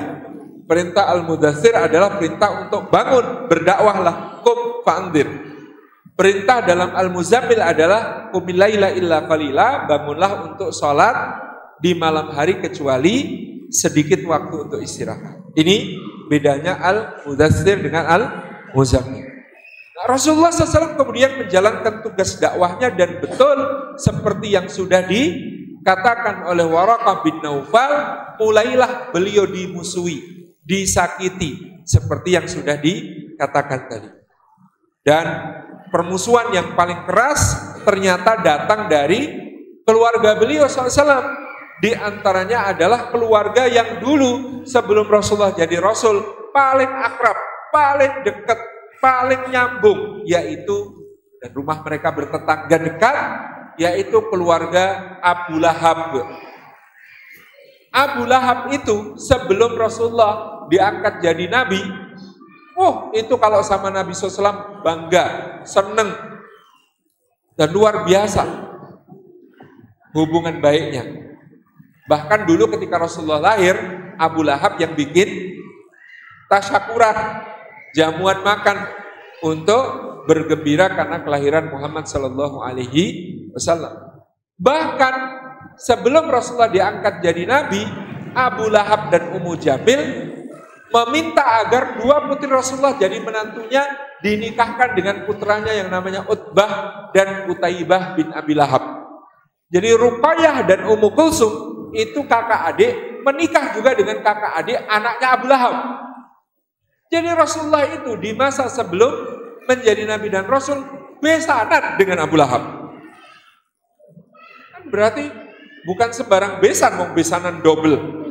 Perintah Al-Mudaththir adalah perintah untuk bangun, berdakwahlah, qum fa'andzir. Perintah dalam Al-Muzammil adalah qumil laila illa qalila, bangunlah untuk sholat di malam hari kecuali sedikit waktu untuk istirahat. Ini bedanya Al-Mudaththir dengan Al-Muzammil. Nah, Rasulullah SAW kemudian menjalankan tugas dakwahnya dan betul seperti yang sudah dikatakan oleh Waraqah bin Naufal, mulailah beliau dimusuhi, disakiti seperti yang sudah dikatakan tadi. Dan permusuhan yang paling keras ternyata datang dari keluarga beliau SAW. Di antaranya adalah keluarga yang dulu sebelum Rasulullah jadi Rasul paling akrab, paling dekat, paling nyambung, yaitu dan rumah mereka bertetangga dekat, yaitu keluarga Abu Lahab. Abu Lahab itu sebelum Rasulullah diangkat jadi Nabi, itu kalau sama Nabi SAW bangga, seneng, dan luar biasa hubungan baiknya. Bahkan dulu ketika Rasulullah lahir, Abu Lahab yang bikin tasyakuran, jamuan makan untuk bergembira karena kelahiran Muhammad SAW. Bahkan sebelum Rasulullah diangkat jadi Nabi, Abu Lahab dan Ummu Jamil meminta agar dua putri Rasulullah jadi menantunya dinikahkan dengan putranya yang namanya Utbah dan Utaibah bin Abi Lahab. Jadi Ruqayyah dan Ummu Kulsum itu kakak adik, menikah juga dengan kakak adik anaknya Abu Lahab. Jadi Rasulullah itu di masa sebelum menjadi Nabi dan Rasul besanan dengan Abu Lahab. Kan berarti bukan sembarang besan, mau besanan double.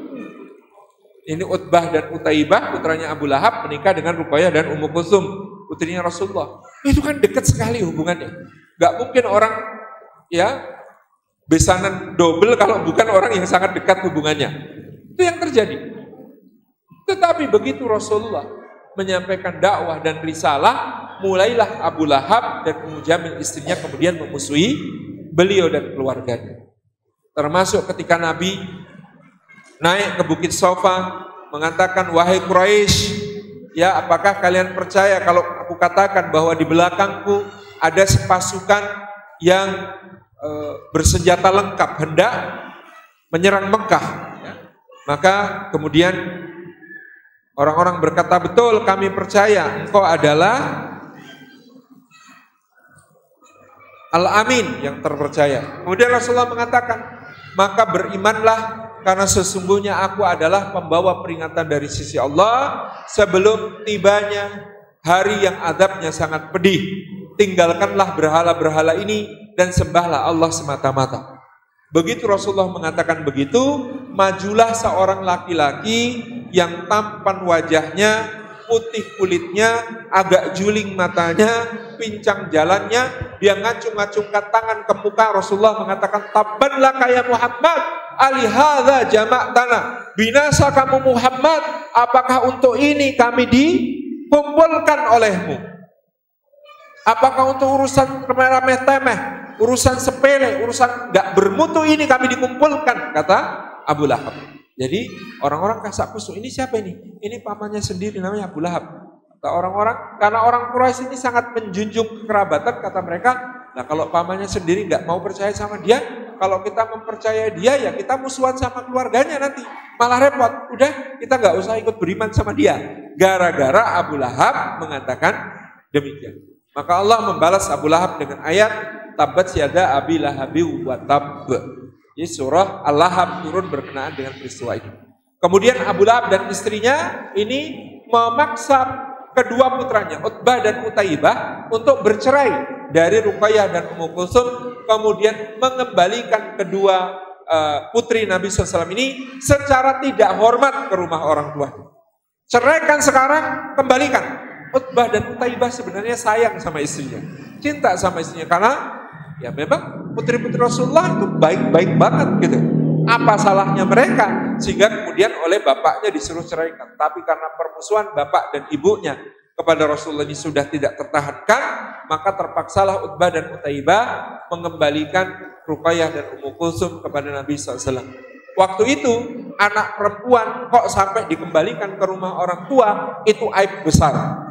Ini Utbah dan Utaibah, putranya Abu Lahab, menikah dengan Ruqayyah dan Ummu Kulsum, putrinya Rasulullah. Itu kan dekat sekali hubungannya. Gak mungkin orang ya besanan double kalau bukan orang yang sangat dekat hubungannya. Itu yang terjadi. Tetapi begitu Rasulullah menyampaikan dakwah dan risalah, mulailah Abu Lahab dan Ummu Jamil istrinya kemudian memusuhi beliau dan keluarganya. Termasuk ketika Nabi naik ke Bukit Sofa mengatakan, wahai Quraisy, ya apakah kalian percaya kalau aku katakan bahwa di belakangku ada sepasukan yang bersenjata lengkap hendak menyerang Mekah? Ya. Maka kemudian orang-orang berkata, betul, kami percaya engkau adalah Al-Amin, yang terpercaya. Kemudian Rasulullah mengatakan, maka berimanlah karena sesungguhnya aku adalah pembawa peringatan dari sisi Allah sebelum tibanya hari yang azabnya sangat pedih. Tinggalkanlah berhala-berhala ini dan sembahlah Allah semata-mata. Begitu Rasulullah mengatakan begitu, majulah seorang laki-laki yang tampan wajahnya, putih kulitnya, agak juling matanya, pincang jalannya. Dia ngacung-ngacungkan tangan ke muka Rasulullah, mengatakan, tabban laka ya Muhammad, alihadza jama'tana. Binasa kamu Muhammad, apakah untuk ini kami dikumpulkan olehmu? Apakah untuk urusan remeh temeh, urusan sepele, urusan gak bermutu ini kami dikumpulkan, kata Abu Lahab. Jadi orang-orang kasak kusuk, ini siapa ini? Ini pamannya sendiri namanya Abu Lahab. Kata orang-orang, karena orang Quraisy ini sangat menjunjung kekerabatan, kata mereka, nah kalau pamannya sendiri gak mau percaya sama dia, kalau kita mempercayai dia ya kita musuhan sama keluarganya nanti, malah repot. Udah kita gak usah ikut beriman sama dia. Gara-gara Abu Lahab mengatakan demikian. Maka Allah membalas Abu Lahab dengan ayat Tabbat yada Abi Lahabi wa tab. Jadi surah Al-Lahab turun berkenaan dengan peristiwa ini. Kemudian Abu Lahab dan istrinya ini memaksa kedua putranya Utbah dan Utaibah untuk bercerai dari Ruqayyah dan Ummu Kulsum, kemudian mengembalikan kedua putri Nabi SAW ini secara tidak hormat ke rumah orang tua. Ceraikan sekarang, kembalikan. Utbah dan Utaibah sebenarnya sayang sama istrinya, cinta sama istrinya, karena ya memang putri-putri Rasulullah itu baik-baik banget gitu. Apa salahnya mereka sehingga kemudian oleh bapaknya disuruh ceraikan. Tapi karena permusuhan bapak dan ibunya kepada Rasulullah ini sudah tidak tertahankan, maka terpaksalah Utbah dan Utaibah mengembalikan Ruqayyah dan Ummu Kulsum kepada Nabi SAW. Waktu itu anak perempuan kok sampai dikembalikan ke rumah orang tua, itu aib besar.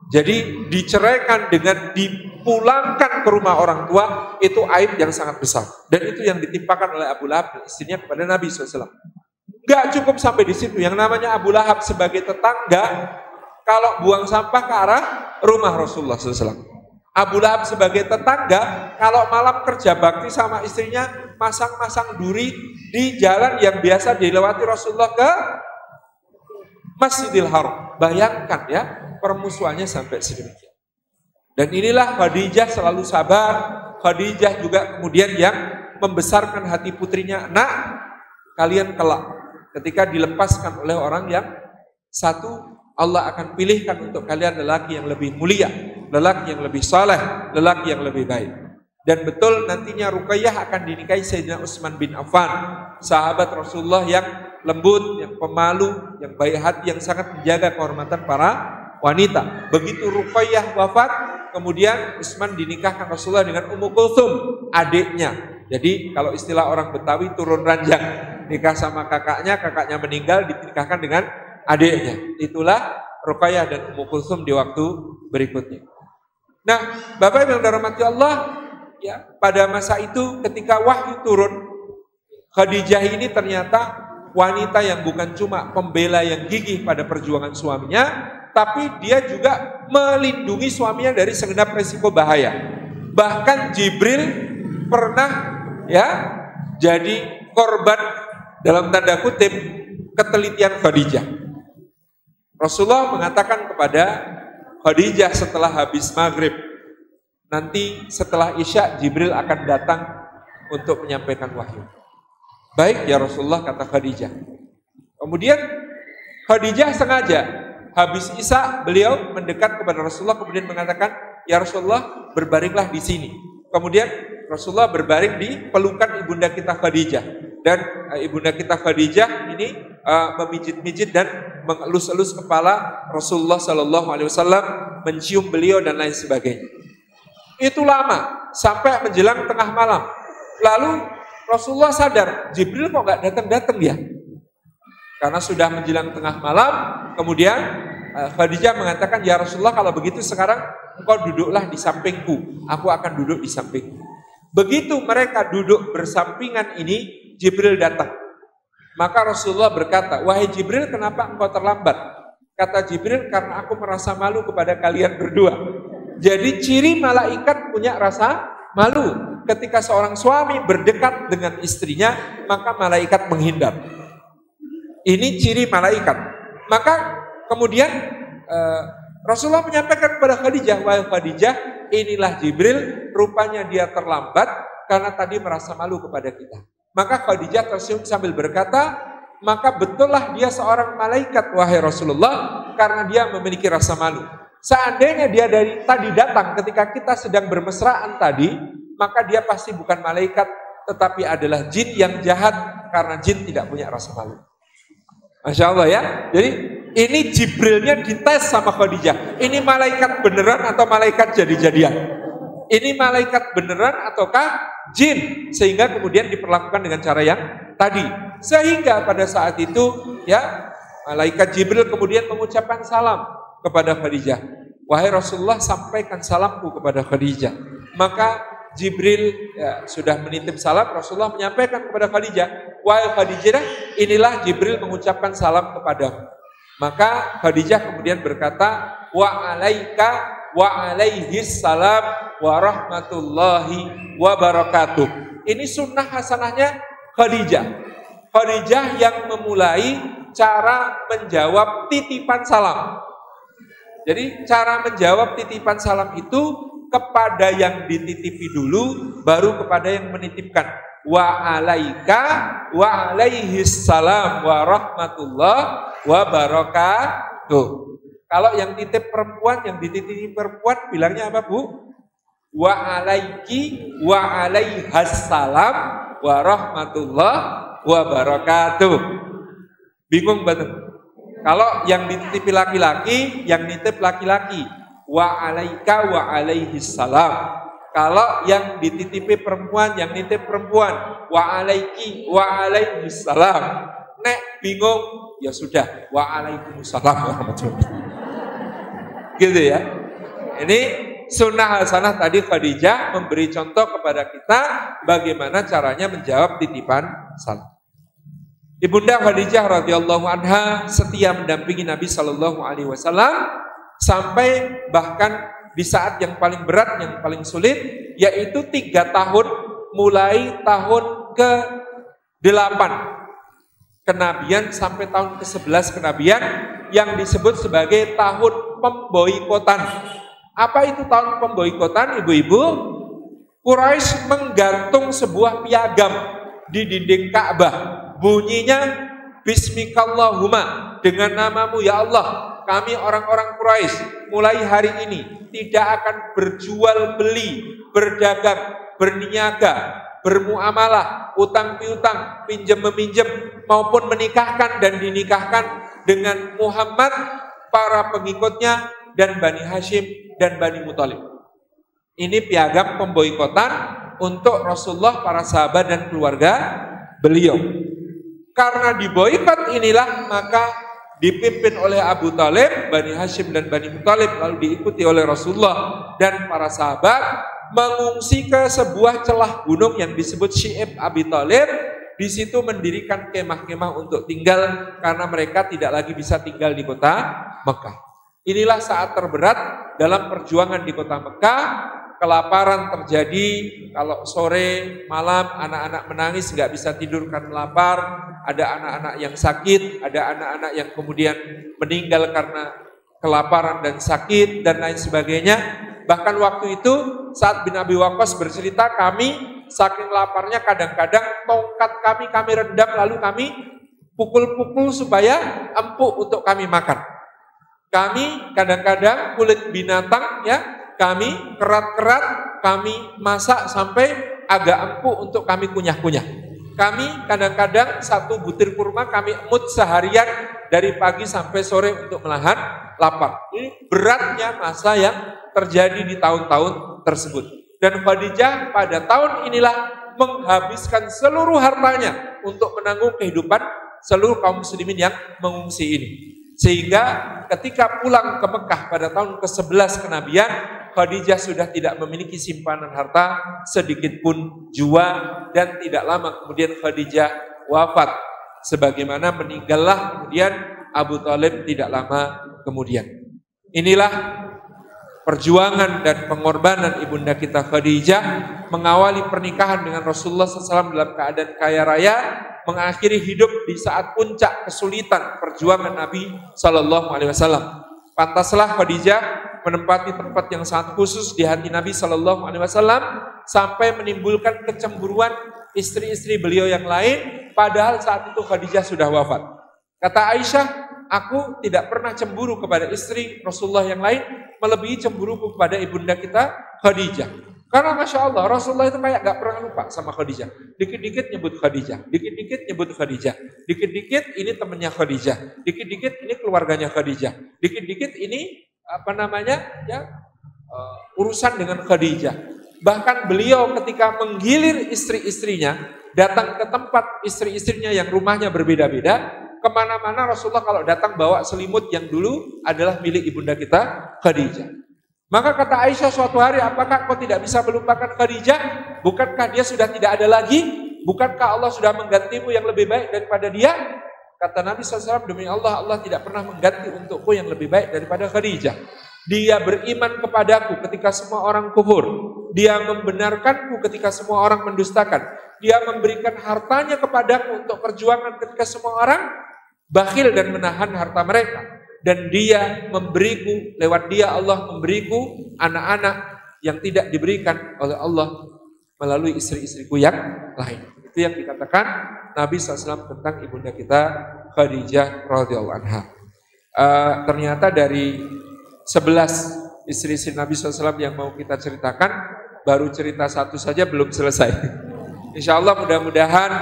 Jadi diceraikan dengan dipulangkan ke rumah orang tua, itu aib yang sangat besar. Dan itu yang ditimpakan oleh Abu Lahab dan istrinya kepada Nabi SAW. Gak cukup sampai di situ. Yang namanya Abu Lahab sebagai tetangga, kalau buang sampah ke arah rumah Rasulullah SAW. Abu Lahab sebagai tetangga, kalau malam kerja bakti sama istrinya, masang-masang duri di jalan yang biasa dilewati Rasulullah ke Masjidil Haram. Bayangkan ya, permusuhannya sampai sedemikian. Dan inilah Khadijah selalu sabar. Khadijah juga kemudian yang membesarkan hati putrinya. Nak, kalian kelak ketika dilepaskan oleh orang yang satu, Allah akan pilihkan untuk kalian lelaki yang lebih mulia, lelaki yang lebih saleh, lelaki yang lebih baik. Dan betul nantinya Ruqayyah akan dinikahi Sayyidina Utsman bin Affan, sahabat Rasulullah yang lembut, yang pemalu, yang baik hati, yang sangat menjaga kehormatan para wanita. Begitu Ruqayyah wafat, kemudian Utsman dinikahkan Rasulullah dengan Ummu Kulsum, adiknya. Jadi kalau istilah orang Betawi turun ranjang, nikah sama kakaknya, kakaknya meninggal, dinikahkan dengan adiknya. Itulah Ruqayyah dan Ummu Kulsum di waktu berikutnya. Nah, Bapak Ibu yang dirahmati Allah, ya, pada masa itu ketika wahyu turun, Khadijah ini ternyata wanita yang bukan cuma pembela yang gigih pada perjuangan suaminya, tapi dia juga melindungi suaminya dari segenap resiko bahaya. Bahkan Jibril pernah ya jadi korban dalam tanda kutip ketelitian Khadijah. Rasulullah mengatakan kepada Khadijah setelah habis maghrib, nanti setelah Isya Jibril akan datang untuk menyampaikan wahyu. Baik ya Rasulullah, kata Khadijah. Kemudian Khadijah sengaja habis Isya beliau mendekat kepada Rasulullah, kemudian mengatakan, ya Rasulullah, berbaringlah di sini. Kemudian Rasulullah berbaring di pelukan ibunda kita Khadijah. Dan ibunda kita Khadijah ini memijit-mijit dan mengelus-elus kepala Rasulullah SAW, mencium beliau dan lain sebagainya. Itu lama, sampai menjelang tengah malam. Lalu Rasulullah sadar, Jibril kok gak datang-datang ya? Karena sudah menjelang tengah malam, kemudian Khadijah mengatakan, ya Rasulullah, kalau begitu sekarang engkau duduklah di sampingku, aku akan duduk di sampingku. Begitu mereka duduk bersampingan ini, Jibril datang. Maka Rasulullah berkata, wahai Jibril, kenapa engkau terlambat? Kata Jibril, karena aku merasa malu kepada kalian berdua. Jadi ciri malaikat punya rasa malu. Ketika seorang suami berdekat dengan istrinya, maka malaikat menghindar. Ini ciri malaikat. Maka kemudian Rasulullah menyampaikan kepada Khadijah, wahai Khadijah, inilah Jibril, rupanya dia terlambat karena tadi merasa malu kepada kita. Maka Khadijah tersenyum sambil berkata, maka betullah dia seorang malaikat wahai Rasulullah, karena dia memiliki rasa malu. Seandainya dia dari tadi datang ketika kita sedang bermesraan tadi, maka dia pasti bukan malaikat, tetapi adalah jin yang jahat, karena jin tidak punya rasa malu. Masya Allah ya. Jadi ini Jibrilnya dites sama Khadijah. Ini malaikat beneran atau malaikat jadi-jadian? Ini malaikat beneran ataukah jin? Sehingga kemudian diperlakukan dengan cara yang tadi. Sehingga pada saat itu ya malaikat Jibril kemudian mengucapkan salam kepada Khadijah. Wahai Rasulullah, sampaikan salamku kepada Khadijah. Maka Jibril sudah menitip salam, Rasulullah menyampaikan kepada Khadijah, wahai Khadijah, inilah Jibril mengucapkan salam kepadamu. Maka Khadijah kemudian berkata, wa alaika wa alaihis salam wa rahmatullahi wa barakatuh. Ini sunnah hasanahnya Khadijah. Khadijah yang memulai cara menjawab titipan salam. Jadi cara menjawab titipan salam itu kepada yang dititipi dulu, baru kepada yang menitipkan. Wa alaika wa alaihis salam wa rahmatullah wa barakatuh. Kalau yang titip perempuan, yang dititipi perempuan bilangnya apa Bu? Wa alaiki wa alaihas salam wa rahmatullah wa barakatuh. Bingung betul. Kalau yang dititipi laki-laki, yang nitip laki-laki. Wa alaika wa alaihis salam. Kalau yang dititipi perempuan, yang nitip perempuan, wa alaiki wa alaihis salam. Nek bingung, ya sudah, wa alaikumussalam warahmatullahi. Gitu ya. Ini sunnah hasanah tadi Khadijah memberi contoh kepada kita bagaimana caranya menjawab titipan salam. Ibunda Khadijah radhiyallahu anha setia mendampingi Nabi sallallahu alaihi wasallam sampai bahkan di saat yang paling berat, yang paling sulit, yaitu 3 tahun mulai tahun ke-8 kenabian sampai tahun ke-11 kenabian yang disebut sebagai tahun pemboikotan. Apa itu tahun pemboikotan, ibu-ibu? Quraisy menggantung sebuah piagam di dinding Ka'bah. Bunyinya Bismikallahumma, dengan namamu ya Allah, kami orang-orang Quraisy mulai hari ini tidak akan berjual beli, berdagang, berniaga, bermuamalah, utang piutang, pinjam meminjam maupun menikahkan dan dinikahkan dengan Muhammad, para pengikutnya dan Bani Hashim dan Bani Muthalib. Ini piagam pemboikotan untuk Rasulullah, para sahabat dan keluarga beliau. Karena diboikot inilah maka dipimpin oleh Abu Talib, Bani Hashim dan Bani Muthalib, lalu diikuti oleh Rasulullah dan para sahabat mengungsi ke sebuah celah gunung yang disebut Syi'ib Abi Talib. Di situ mendirikan kemah-kemah untuk tinggal karena mereka tidak lagi bisa tinggal di kota Mekah. Inilah saat terberat dalam perjuangan di kota Mekah. Kelaparan terjadi, kalau sore, malam anak-anak menangis nggak bisa tidur karena lapar. Ada anak-anak yang sakit, ada anak-anak yang kemudian meninggal karena kelaparan dan sakit dan lain sebagainya. Bahkan waktu itu Sa'ad bin Abi Waqqas bercerita, kami saking laparnya kadang-kadang tongkat kami rendam lalu kami pukul-pukul supaya empuk untuk kami makan. Kami kadang-kadang kulit binatang ya, kami kerat-kerat, kami masak sampai agak empuk untuk kami kunyah-kunyah. Kami kadang-kadang 1 butir kurma kami emut seharian dari pagi sampai sore untuk menahan lapar. Ini beratnya masa yang terjadi di tahun-tahun tersebut. Dan Khadijah pada tahun inilah menghabiskan seluruh hartanya untuk menanggung kehidupan seluruh kaum muslimin yang mengungsi ini. Sehingga ketika pulang ke Mekah pada tahun ke-11 kenabian, Khadijah sudah tidak memiliki simpanan harta sedikit pun jua, dan tidak lama kemudian Khadijah wafat. Sebagaimana meninggallah kemudian Abu Talib tidak lama kemudian. Inilah perjuangan dan pengorbanan ibunda kita Khadijah mengawali pernikahan dengan Rasulullah SAW dalam keadaan kaya raya, mengakhiri hidup di saat puncak kesulitan perjuangan Nabi SAW. Pantaslah Khadijah menempati tempat yang sangat khusus di hati Nabi Shallallahu Alaihi Wasallam sampai menimbulkan kecemburuan istri-istri beliau yang lain, padahal saat itu Khadijah sudah wafat. Kata Aisyah, aku tidak pernah cemburu kepada istri Rasulullah yang lain melebihi cemburu kepada ibunda kita Khadijah. Karena Masya Allah, Rasulullah itu kayak gak pernah lupa sama Khadijah. Dikit-dikit nyebut Khadijah, dikit-dikit nyebut Khadijah, dikit-dikit ini temannya Khadijah, dikit-dikit ini keluarganya Khadijah, dikit-dikit ini urusan dengan Khadijah. Bahkan beliau ketika menggilir istri-istrinya, datang ke tempat istri-istrinya yang rumahnya berbeda-beda, kemana-mana Rasulullah kalau datang bawa selimut yang dulu adalah milik ibunda kita Khadijah. Maka kata Aisyah suatu hari, apakah kau tidak bisa melupakan Khadijah? Bukankah dia sudah tidak ada lagi? Bukankah Allah sudah menggantimu yang lebih baik daripada dia? Kata Nabi SAW, demi Allah, Allah tidak pernah mengganti untukku yang lebih baik daripada Khadijah. Dia beriman kepadaku ketika semua orang kufur. Dia membenarkanku ketika semua orang mendustakan. Dia memberikan hartanya kepadaku untuk perjuangan ketika semua orang bakhil dan menahan harta mereka. Dan dia memberiku, lewat dia Allah memberiku anak-anak yang tidak diberikan oleh Allah melalui istri-istriku yang lain. Itu yang dikatakan Nabi SAW tentang ibunda kita Khadijah radhiyallahu anha. Ternyata dari 11 istri-istri Nabi SAW yang mau kita ceritakan, baru cerita satu saja belum selesai. Insya Allah mudah-mudahan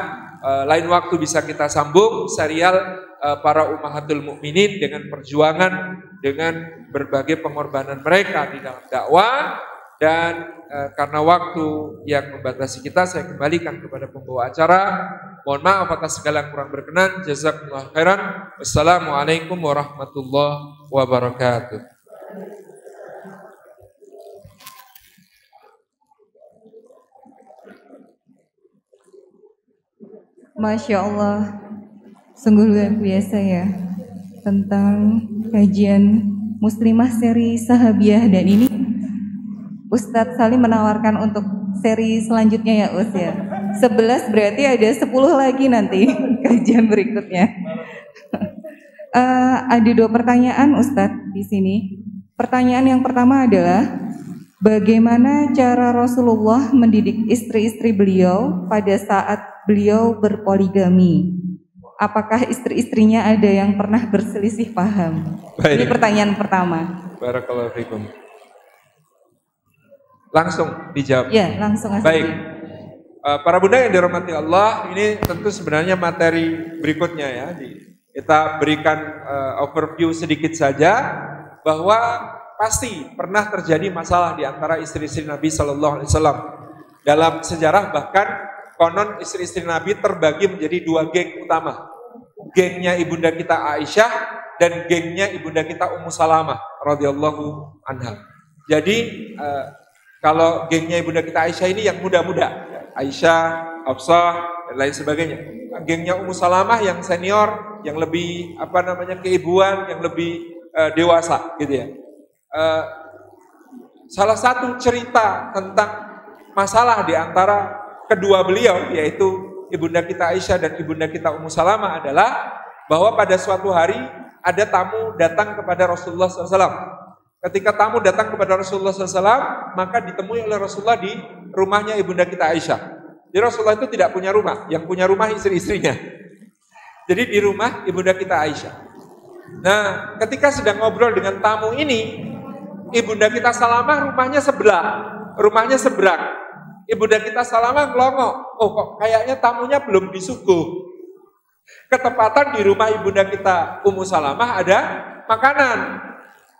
lain waktu bisa kita sambung serial para ummahatul mukminin dengan perjuangan, dengan berbagai pengorbanan mereka di dalam dakwah. Dan karena waktu yang membatasi kita, saya kembalikan kepada pembawa acara. Mohon maaf atas segala yang kurang berkenan. Jazakumullah khairan. Wassalamualaikum warahmatullahi wabarakatuh. Masya Allah, sungguh luar biasa ya tentang kajian Muslimah seri Sahabiah. Dan ini Ustadz Salim menawarkan untuk seri selanjutnya ya Us ya. 11 berarti ada 10 lagi nanti kajian berikutnya. Ada 2 pertanyaan Ustadz di sini. Pertanyaan yang pertama adalah bagaimana cara Rasulullah mendidik istri-istri beliau pada saat beliau berpoligami? Apakah istri-istrinya ada yang pernah berselisih paham? Baik. Ini pertanyaan pertama. Barakallahu fikum. Langsung dijawab. Ya, langsung aja. Baik. Para bunda yang dirahmati Allah, ini tentu sebenarnya materi berikutnya ya. Kita berikan overview sedikit saja bahwa pasti pernah terjadi masalah di antara istri-istri Nabi Sallallahu Alaihi Wasallam. Dalam sejarah bahkan konon istri-istri Nabi terbagi menjadi 2 geng utama. Gengnya ibunda kita Aisyah dan gengnya ibunda kita Ummu Salamah radhiyallahu anha. Jadi kalau gengnya ibunda kita Aisyah ini yang muda-muda, Aisyah, Hafsah dan lain sebagainya. Gengnya Ummu Salamah yang senior, yang lebih keibuan, yang lebih dewasa gitu ya. Salah satu cerita tentang masalah di antara kedua beliau, yaitu ibunda kita Aisyah dan ibunda kita Ummu Salamah, adalah bahwa pada suatu hari ada tamu datang kepada Rasulullah SAW. Ketika tamu datang kepada Rasulullah SAW, maka ditemui oleh Rasulullah di rumahnya ibunda kita Aisyah. Jadi Rasulullah itu tidak punya rumah, yang punya rumah istri-istrinya. Jadi di rumah ibunda kita Aisyah. Nah, ketika sedang ngobrol dengan tamu ini, ibunda kita Salamah rumahnya seberang. Ibunda kita Salamah ngelongok, oh kok kayaknya tamunya belum disuguh. Ketepatan di rumah ibunda kita Ummu Salamah ada makanan.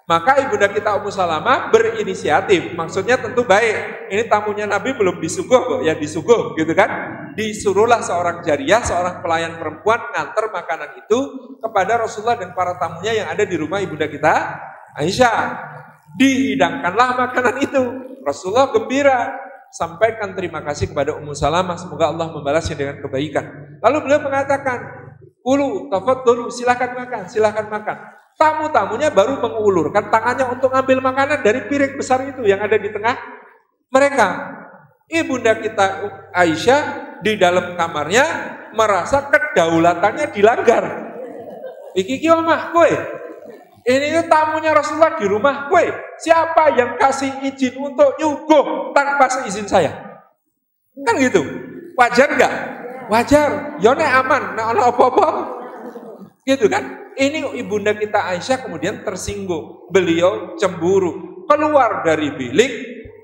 Maka ibunda kita Ummu Salamah berinisiatif, maksudnya tentu baik. Ini tamunya Nabi belum disuguh kok, ya disuguh gitu kan. Disuruhlah seorang jariyah, seorang pelayan perempuan nganter makanan itu kepada Rasulullah dan para tamunya yang ada di rumah ibunda kita Aisyah. Dihidangkanlah makanan itu. Rasulullah gembira, sampaikan terima kasih kepada Ummu Salamah, semoga Allah membalasnya dengan kebaikan. Lalu beliau mengatakan, "Kulu, tafadhalu, silakan makan." Tamu-tamunya baru mengulurkan tangannya untuk ambil makanan dari piring besar itu yang ada di tengah mereka. Ibunda kita Aisyah di dalam kamarnya merasa kedaulatannya dilanggar. Iki ki omah kowe. Ini tuh tamunya Rasulullah di rumah gue. Siapa yang kasih izin untuk nyuguh tanpa seizin saya? Kan gitu. Wajar nggak? Wajar. Yone aman. Nah, apa-apa. Gitu kan? Ini ibunda kita Aisyah kemudian tersinggung. Beliau cemburu. Keluar dari bilik.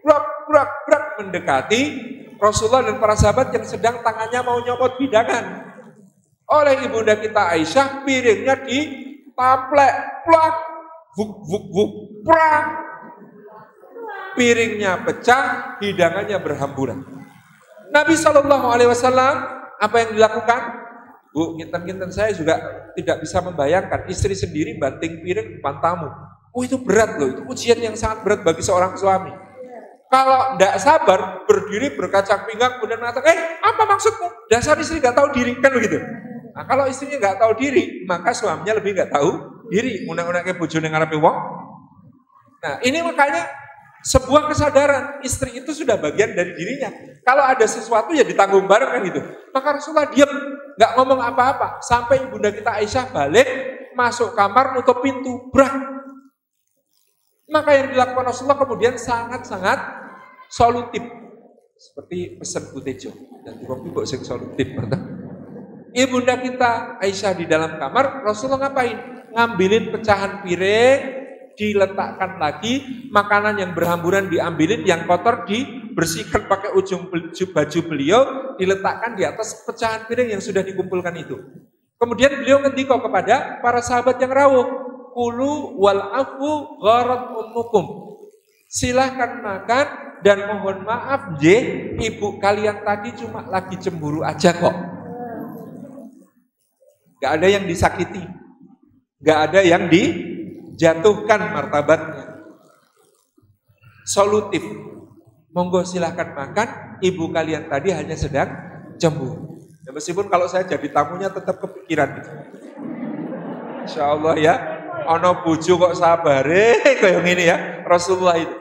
Brak mendekati Rasulullah dan para sahabat yang sedang tangannya mau nyopot hidangan. Oleh ibunda kita Aisyah, piringnya ditaplek, plak, vuk, prak. Piringnya pecah, hidangannya berhamburan. Nabi SAW apa yang dilakukan? Bu, kinten-kinten saya juga tidak bisa membayangkan istri sendiri banting piring depan tamu. Oh, itu berat loh, itu ujian yang sangat berat bagi seorang suami. Kalau tidak sabar, berdiri berkacang pinggang, kemudian mengatakan, apa maksudmu? Dasar istri nggak tahu diri, kan begitu? Nah, kalau istrinya nggak tahu diri, maka suaminya lebih nggak tahu diri. Unek-unek ke bojone ngarepe wong. Nah, ini makanya sebuah kesadaran istri itu sudah bagian dari dirinya. Kalau ada sesuatu ya ditanggung bareng kan gitu. Maka Rasulullah diam, nggak ngomong apa-apa sampai ibunda kita Aisyah balik masuk kamar nutup pintu, brak. Maka yang dilakukan Rasulullah kemudian sangat-sangat solutif, seperti pesan Butejo dan juga ibu sing solutif. Ibunda kita Aisyah di dalam kamar, Rasulullah ngapain? Ngambilin pecahan piring, diletakkan lagi, makanan yang berhamburan diambilin, yang kotor dibersihkan pakai ujung baju beliau, diletakkan di atas pecahan piring yang sudah dikumpulkan itu. Kemudian beliau ngendika kepada para sahabat yang rawuh, kulu wal afu gharat ummukum. Silahkan makan dan mohon maaf, ibu kalian tadi cuma lagi cemburu aja kok. Gak ada yang disakiti, gak ada yang dijatuhkan martabatnya. Solutif, monggo silahkan makan, ibu kalian tadi hanya sedang cemburu. Ya, meskipun kalau saya jadi tamunya tetap kepikiran gitu. Insya Allah ya, ono bojo kok sabare kayak gini ya, Rasulullah itu.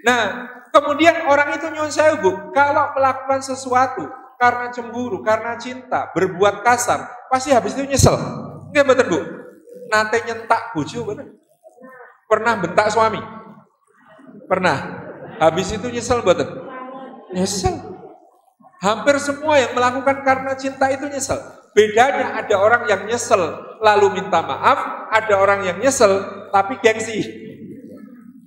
Nah, kemudian orang itu nyuwun sewu, Bu, kalau melakukan sesuatu karena cemburu, karena cinta, berbuat kasar, pasti habis itu nyesel. Nggak betul, Bu? Nate nyentak bojo, bener? Pernah bentak suami? Pernah. Habis itu nyesel, betul? Nyesel. Hampir semua yang melakukan karena cinta itu nyesel. Bedanya ada orang yang nyesel lalu minta maaf, ada orang yang nyesel tapi gengsi.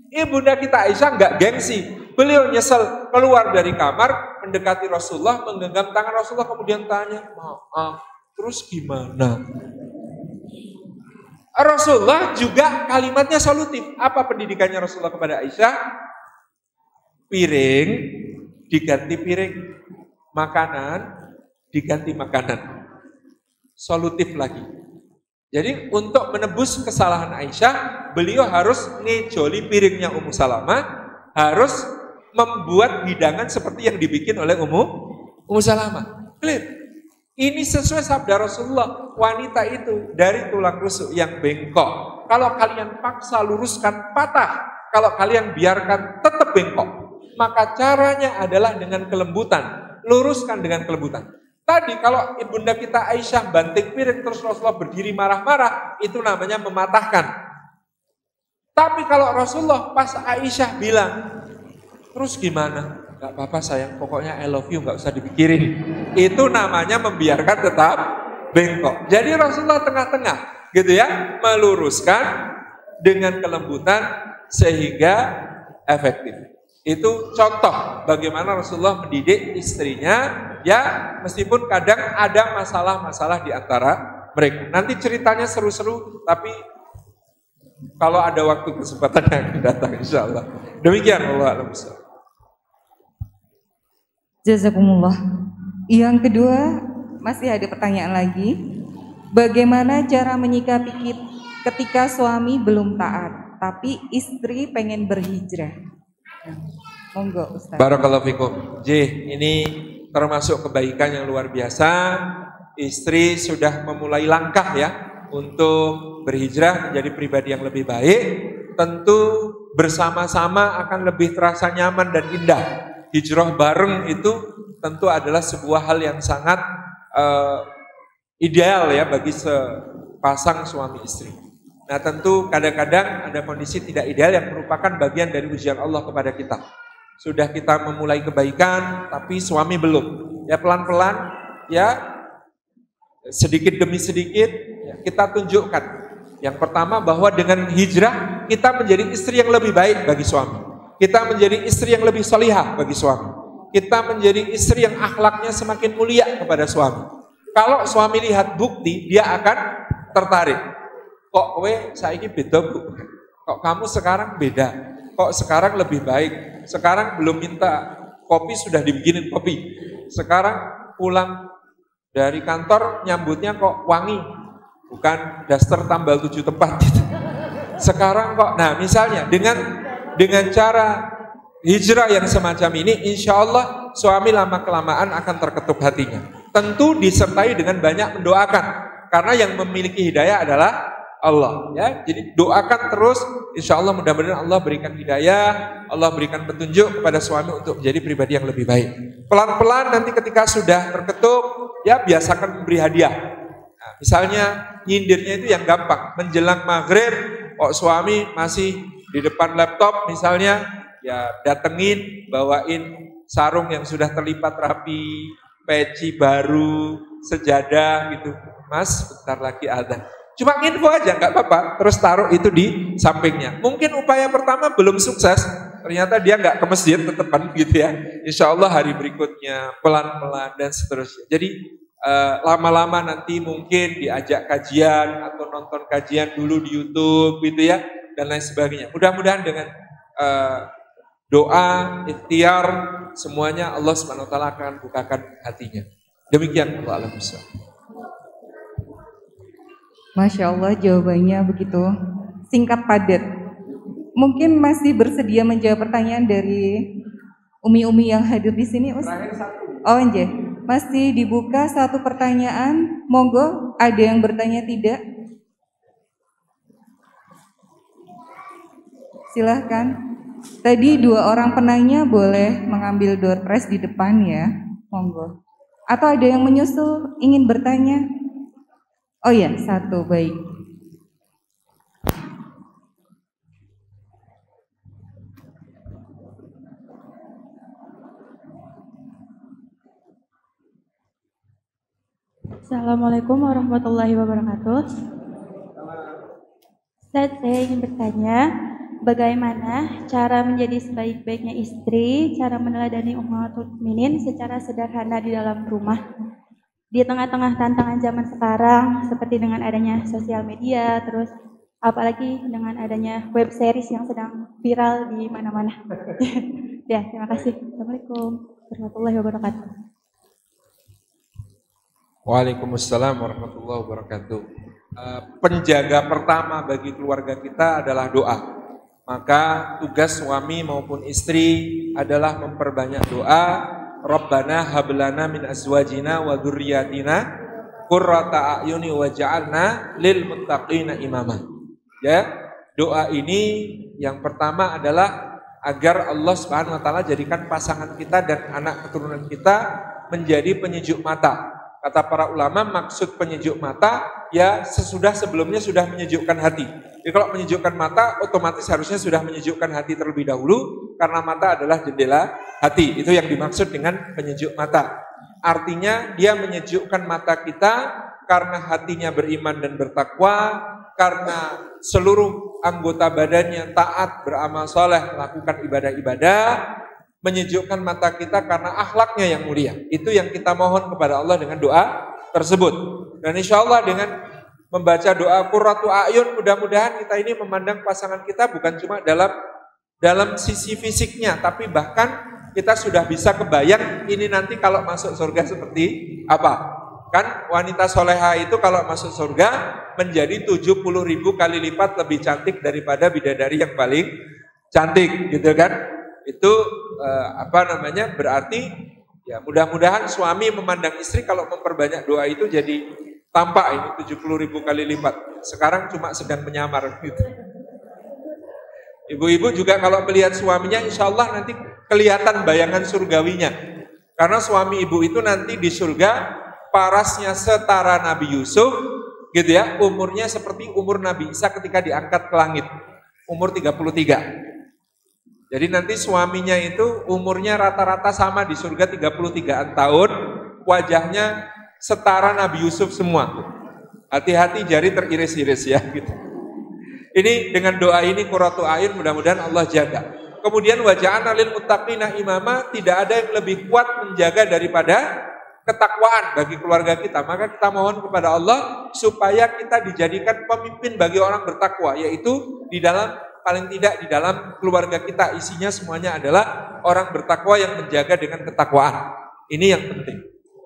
Ibunda kita Aisyah enggak gengsi. Beliau nyesel, keluar dari kamar, mendekati Rasulullah, menggenggam tangan Rasulullah, kemudian tanya, maaf, terus gimana? Rasulullah juga kalimatnya solutif. Apa pendidikannya Rasulullah kepada Aisyah? Piring diganti piring, makanan diganti makanan. Solutif lagi. Jadi untuk menebus kesalahan Aisyah, beliau harus ngejoli piringnya Ummu Salamah, harus membuat hidangan seperti yang dibikin oleh Ummu Salamah. Clear. Ini sesuai sabda Rasulullah, wanita itu dari tulang rusuk yang bengkok. Kalau kalian paksa luruskan patah, kalau kalian biarkan tetap bengkok. Maka caranya adalah dengan kelembutan, luruskan dengan kelembutan. Tadi kalau ibunda kita Aisyah banting piring terus Rasulullah berdiri marah-marah, itu namanya mematahkan. Tapi kalau Rasulullah pas Aisyah bilang, terus gimana? Gak apa-apa sayang, pokoknya I love you, gak usah dipikirin. Itu namanya membiarkan tetap bengkok. Jadi Rasulullah tengah-tengah, gitu ya, meluruskan dengan kelembutan sehingga efektif. Itu contoh bagaimana Rasulullah mendidik istrinya, ya meskipun kadang ada masalah-masalah di antara mereka. Nanti ceritanya seru-seru, tapi kalau ada waktu kesempatan yang akan datang insya Allah. Demikian Allah a'lam bishawab. Jazakumullah. Yang kedua, masih ada pertanyaan lagi. Bagaimana cara menyikapi ketika suami belum taat, tapi istri pengen berhijrah? Monggo Ustaz. Barakallahu fikum. Ini termasuk kebaikan yang luar biasa. Istri sudah memulai langkah ya untuk berhijrah menjadi pribadi yang lebih baik. Tentu bersama-sama akan lebih terasa nyaman dan indah. Hijrah bareng itu tentu adalah sebuah hal yang sangat ideal ya bagi sepasang suami istri. Nah tentu kadang-kadang ada kondisi tidak ideal yang merupakan bagian dari ujian Allah kepada kita. Sudah kita memulai kebaikan, tapi suami belum. Ya pelan-pelan, ya sedikit demi sedikit ya, kita tunjukkan. Yang pertama bahwa dengan hijrah kita menjadi istri yang lebih baik bagi suami. Kita menjadi istri yang lebih solihah bagi suami. Kita menjadi istri yang akhlaknya semakin mulia kepada suami. Kalau suami lihat bukti, dia akan tertarik. Kok kowe saiki beda bu? Kok kamu sekarang beda? Kok sekarang lebih baik? Sekarang belum minta kopi sudah dibikinin kopi. Sekarang pulang dari kantor nyambutnya kok wangi. Bukan daster tambal 7 tempat gitu. Sekarang kok, nah misalnya dengan cara hijrah yang semacam ini, insya Allah suami lama kelamaan akan terketuk hatinya. Tentu disertai dengan banyak mendoakan, karena yang memiliki hidayah adalah Allah. Ya, jadi doakan terus, insya Allah mudah-mudahan Allah berikan hidayah, Allah berikan petunjuk kepada suami untuk menjadi pribadi yang lebih baik. Pelan-pelan nanti ketika sudah terketuk, ya biasakan memberi hadiah. Nah, misalnya nyindirnya itu yang gampang, menjelang maghrib, kok suami masih di depan laptop misalnya, ya datengin, bawain sarung yang sudah terlipat rapi, peci baru, sejadah gitu. Mas, bentar lagi adzan. Cuma info aja, nggak apa-apa. Terus taruh itu di sampingnya. Mungkin upaya pertama belum sukses, ternyata dia nggak ke masjid tetepan gitu ya. Insya Allah hari berikutnya pelan-pelan dan seterusnya. Jadi lama-lama nanti mungkin diajak kajian atau nonton kajian dulu di YouTube gitu ya, dan lain sebagainya. Mudah-mudahan dengan doa, ikhtiar, semuanya Allah SWT akan bukakan hatinya. Demikian Allah alam bisa. Masya Allah jawabannya begitu singkat padat. Mungkin masih bersedia menjawab pertanyaan dari umi-umi yang hadir di sini, Ustaz? Oh, enggak. Masih dibuka satu pertanyaan. Monggo, ada yang bertanya tidak? Silahkan. Tadi 2 orang penanya boleh mengambil door prize di depan ya. Monggo. Atau ada yang menyusul ingin bertanya? Oh ya, 1, baik. Assalamualaikum warahmatullahi wabarakatuh. Ustaz, saya ingin bertanya, bagaimana cara menjadi sebaik-baiknya istri, cara meneladani ummahatul mukminin secara sederhana di dalam rumah? Di tengah-tengah tantangan zaman sekarang, seperti dengan adanya sosial media, terus apalagi dengan adanya web series yang sedang viral di mana-mana. Ya, terima kasih. Assalamualaikum warahmatullahi wabarakatuh. Waalaikumsalam warahmatullahi wabarakatuh. Penjaga pertama bagi keluarga kita adalah doa. Maka tugas suami maupun istri adalah memperbanyak doa. Rabbana hablana min azwajina wa dzurriyyatina qurrata a'yuni waj'alna lil muttaqina imama. Ya, doa ini yang pertama adalah agar Allah Subhanahu wa taala jadikan pasangan kita dan anak keturunan kita menjadi penyejuk mata. Kata para ulama, maksud penyejuk mata ya sesudah sebelumnya sudah menyejukkan hati. Jadi kalau menyejukkan mata otomatis harusnya sudah menyejukkan hati terlebih dahulu, karena mata adalah jendela hati. Itu yang dimaksud dengan penyejuk mata. Artinya dia menyejukkan mata kita karena hatinya beriman dan bertakwa, karena seluruh anggota badannya taat, beramal soleh, melakukan ibadah-ibadah, menyejukkan mata kita karena akhlaknya yang mulia. Itu yang kita mohon kepada Allah dengan doa tersebut. Dan insya Allah dengan membaca doa qurratu a'yun, mudah-mudahan kita ini memandang pasangan kita bukan cuma dalam sisi fisiknya, tapi bahkan kita sudah bisa kebayang ini nanti kalau masuk surga seperti apa. Kan wanita soleha itu kalau masuk surga menjadi 70.000 kali lipat lebih cantik daripada bidadari yang paling cantik, gitu kan? Itu berarti ya mudah-mudahan suami memandang istri kalau memperbanyak doa itu jadi tampak ini 70.000 kali lipat. Sekarang cuma sedang menyamar gitu. Ibu-ibu juga kalau melihat suaminya insya Allah nanti kelihatan bayangan surgawinya. Karena suami ibu itu nanti di surga parasnya setara Nabi Yusuf, gitu ya, umurnya seperti umur Nabi Isa ketika diangkat ke langit, umur 33. Jadi nanti suaminya itu umurnya rata-rata sama di surga 33 tahun, wajahnya setara Nabi Yusuf semua. Hati-hati jari teriris-iris ya gitu. Ini dengan doa ini qurratu a'yun, mudah-mudahan Allah jaga. Kemudian waja'alna lil muttaqina imama, tidak ada yang lebih kuat menjaga daripada ketakwaan bagi keluarga kita. Maka kita mohon kepada Allah supaya kita dijadikan pemimpin bagi orang bertakwa, yaitu di dalam, paling tidak di dalam keluarga kita isinya semuanya adalah orang bertakwa yang menjaga dengan ketakwaan. Ini yang penting.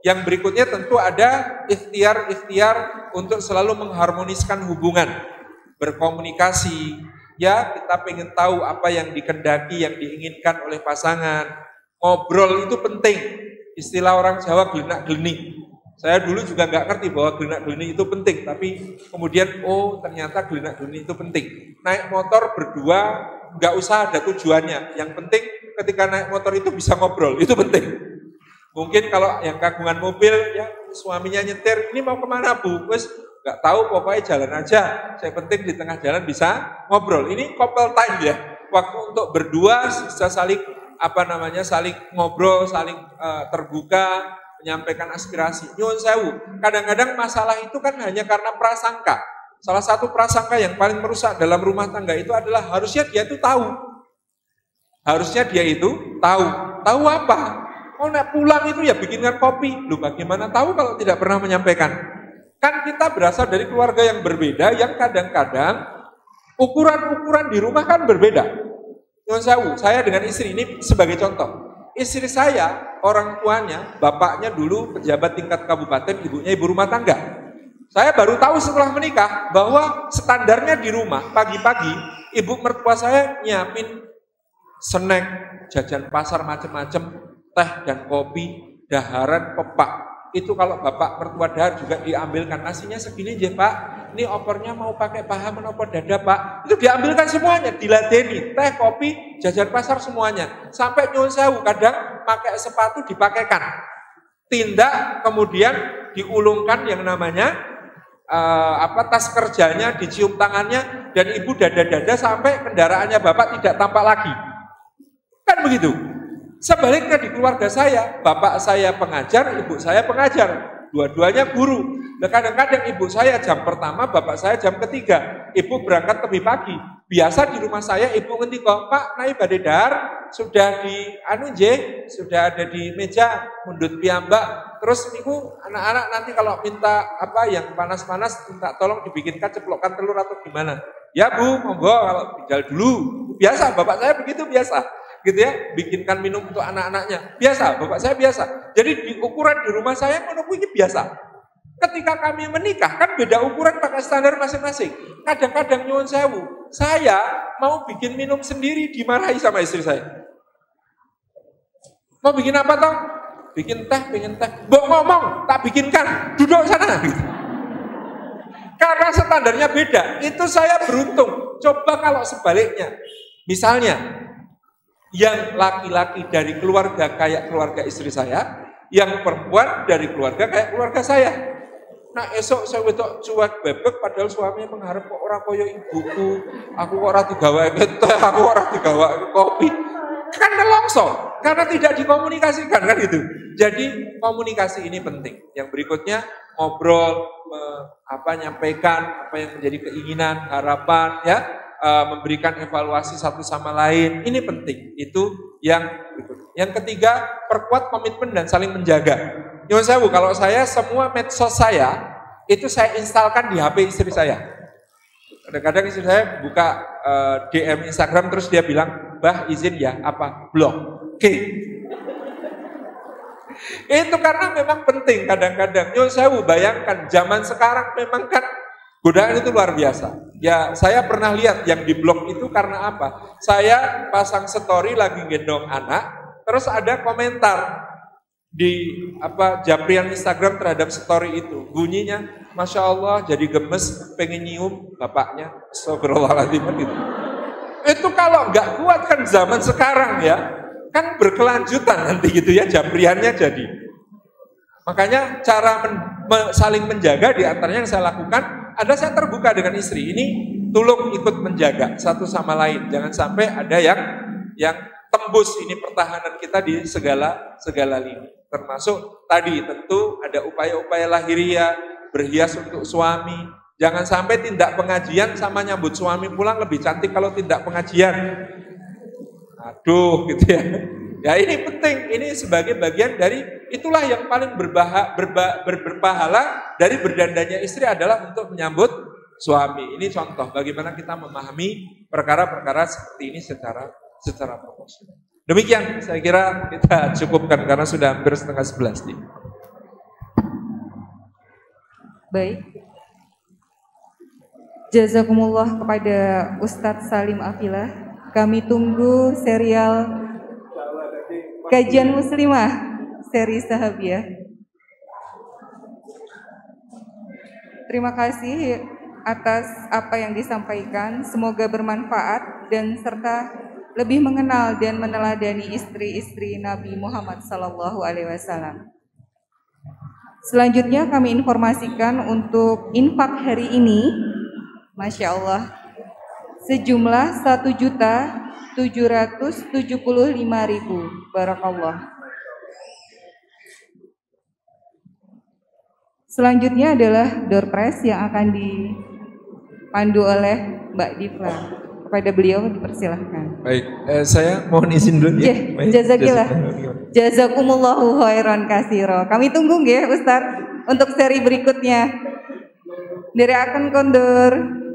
Yang berikutnya tentu ada ikhtiar-ikhtiar untuk selalu mengharmoniskan hubungan, berkomunikasi. Ya, kita pengen tahu apa yang dikendaki, yang diinginkan oleh pasangan. Ngobrol itu penting. Istilah orang Jawa gelenak-gelenik. Saya dulu juga nggak ngerti bahwa gelenak-gelenik itu penting, tapi kemudian ternyata gelenak-gelenik itu penting. Naik motor berdua nggak usah ada tujuannya. Yang penting ketika naik motor itu bisa ngobrol, itu penting. Mungkin kalau yang kagungan mobil ya suaminya nyetir, ini mau kemana Bu? Wes nggak tahu, pokoknya jalan aja. Saya penting di tengah jalan bisa ngobrol. Ini couple time ya, waktu untuk berdua bisa saling saling ngobrol, saling terbuka, menyampaikan aspirasi. Nyuwun sewu, kadang-kadang masalah itu kan hanya karena prasangka. Salah satu prasangka yang paling merusak dalam rumah tangga itu adalah harusnya dia itu tahu. Harusnya dia itu tahu. Tahu apa? Oh, nek pulang itu ya bikinkan kopi. Lu bagaimana tahu kalau tidak pernah menyampaikan? Kan kita berasal dari keluarga yang berbeda, yang kadang-kadang ukuran-ukuran di rumah kan berbeda. Nyuwun sewu, saya dengan istri ini sebagai contoh. Istri saya, orang tuanya, bapaknya dulu pejabat tingkat kabupaten, ibunya ibu rumah tangga. Saya baru tahu setelah menikah bahwa standarnya di rumah, pagi-pagi, ibu mertua saya nyiapin snack, jajan pasar macam-macam, teh dan kopi, daharan, pepak. Itu kalau bapak mertua dahar juga diambilkan. Nasinya segini aja Pak, ini opornya mau pakai paha menopor dada Pak. Itu diambilkan semuanya, diladeni, teh, kopi, jajan pasar semuanya. Sampai nyuwun sewu, kadang pakai sepatu dipakaikan. Tindak kemudian diulungkan yang namanya tas kerjanya, dicium tangannya, dan ibu dada-dada sampai kendaraannya bapak tidak tampak lagi. Kan begitu. Sebaliknya di keluarga saya, bapak saya pengajar, ibu saya pengajar, dua-duanya guru. Nah, kadang-kadang ibu saya jam pertama, bapak saya jam ketiga, ibu berangkat lebih pagi. Biasa di rumah saya ibu ngerti kok, Pak, naik badai dahar, sudah sudah ada di meja, mundut piyambak. Terus ibu anak-anak nanti kalau minta yang panas-panas, minta tolong dibikinkan ceplokkan telur atau gimana. Ya Bu, monggo kalau tinggal dulu. Biasa, bapak saya begitu biasa. Gitu ya, bikinkan minum untuk anak-anaknya. Biasa, bapak saya biasa. Jadi di ukuran di rumah saya menunggu ini biasa. Ketika kami menikah, kan beda ukuran pakai standar masing-masing. Kadang-kadang nyuwun sewu, saya mau bikin minum sendiri dimarahi sama istri saya. Mau bikin apa toh? Bikin teh, Mbok ngomong, tak bikinkan, duduk sana. Karena standarnya beda, itu saya beruntung. Coba kalau sebaliknya, misalnya, yang laki-laki dari keluarga kayak keluarga istri saya, yang perempuan dari keluarga kayak keluarga saya. Nah esok saya wedok cuek bebek padahal suaminya mengharap kok ora koyo ibuku, aku kok ora digawake teh, aku ora digawake kopi. Kan nelongso, karena tidak dikomunikasikan kan itu. Jadi komunikasi ini penting. Yang berikutnya ngobrol, nyampaikan apa yang menjadi keinginan, harapan ya. Memberikan evaluasi satu sama lain, ini penting. Itu yang berikut. Yang ketiga, perkuat komitmen dan saling menjaga. Nyuwun sewu, kalau saya semua medsos saya itu saya instalkan di HP istri saya. Kadang-kadang istri saya buka DM Instagram terus dia bilang, "Bah, izin ya, blok." Oke. Itu karena memang penting kadang-kadang. Nyuwun sewu, bayangkan zaman sekarang memang kan godaan itu luar biasa. Ya, saya pernah lihat yang di blog itu karena apa? Saya pasang story lagi gendong anak, terus ada komentar di japrian Instagram terhadap story itu. Bunyinya, Masya Allah, jadi gemes, pengen nyium bapaknya. Astagfirullahaladzim gitu. Itu kalau nggak kuat kan zaman sekarang ya, kan berkelanjutan nanti gitu ya japriannya jadi. Makanya cara saling menjaga. Di antaranya yang saya lakukan, saya terbuka dengan istri ini, tolong ikut menjaga satu sama lain. Jangan sampai ada yang tembus ini pertahanan kita di segala lini. Termasuk tadi tentu ada upaya-upaya lahiriah, berhias untuk suami. Jangan sampai tindak pengajian sama nyambut suami pulang lebih cantik kalau tindak pengajian. Aduh, gitu ya. Ya ini penting, ini sebagai bagian dari, itulah yang paling berpahala dari berdandanya istri adalah untuk menyambut suami. Ini contoh bagaimana kita memahami perkara-perkara seperti ini secara proporsional. Demikian saya kira kita cukupkan karena sudah hampir 10:30 nih. Baik. Jazakumullah kepada Ustadz Salim Afilah. Kami tunggu serial Kajian Muslimah seri Sahabiah. Terima kasih atas apa yang disampaikan. Semoga bermanfaat dan serta lebih mengenal dan meneladani istri-istri Nabi Muhammad SAW. Selanjutnya kami informasikan untuk infak hari ini, Masya Allah, sejumlah 1.775.000. Barakallah. Selanjutnya adalah door prize yang akan dipandu oleh Mbak Difla. Kepada beliau dipersilahkan. Baik, saya mohon izin dulu ya. Jazakillah. Jazakumullahu khairan katsira. Kami tunggu ya Ustaz untuk seri berikutnya. Dari akun Kondur.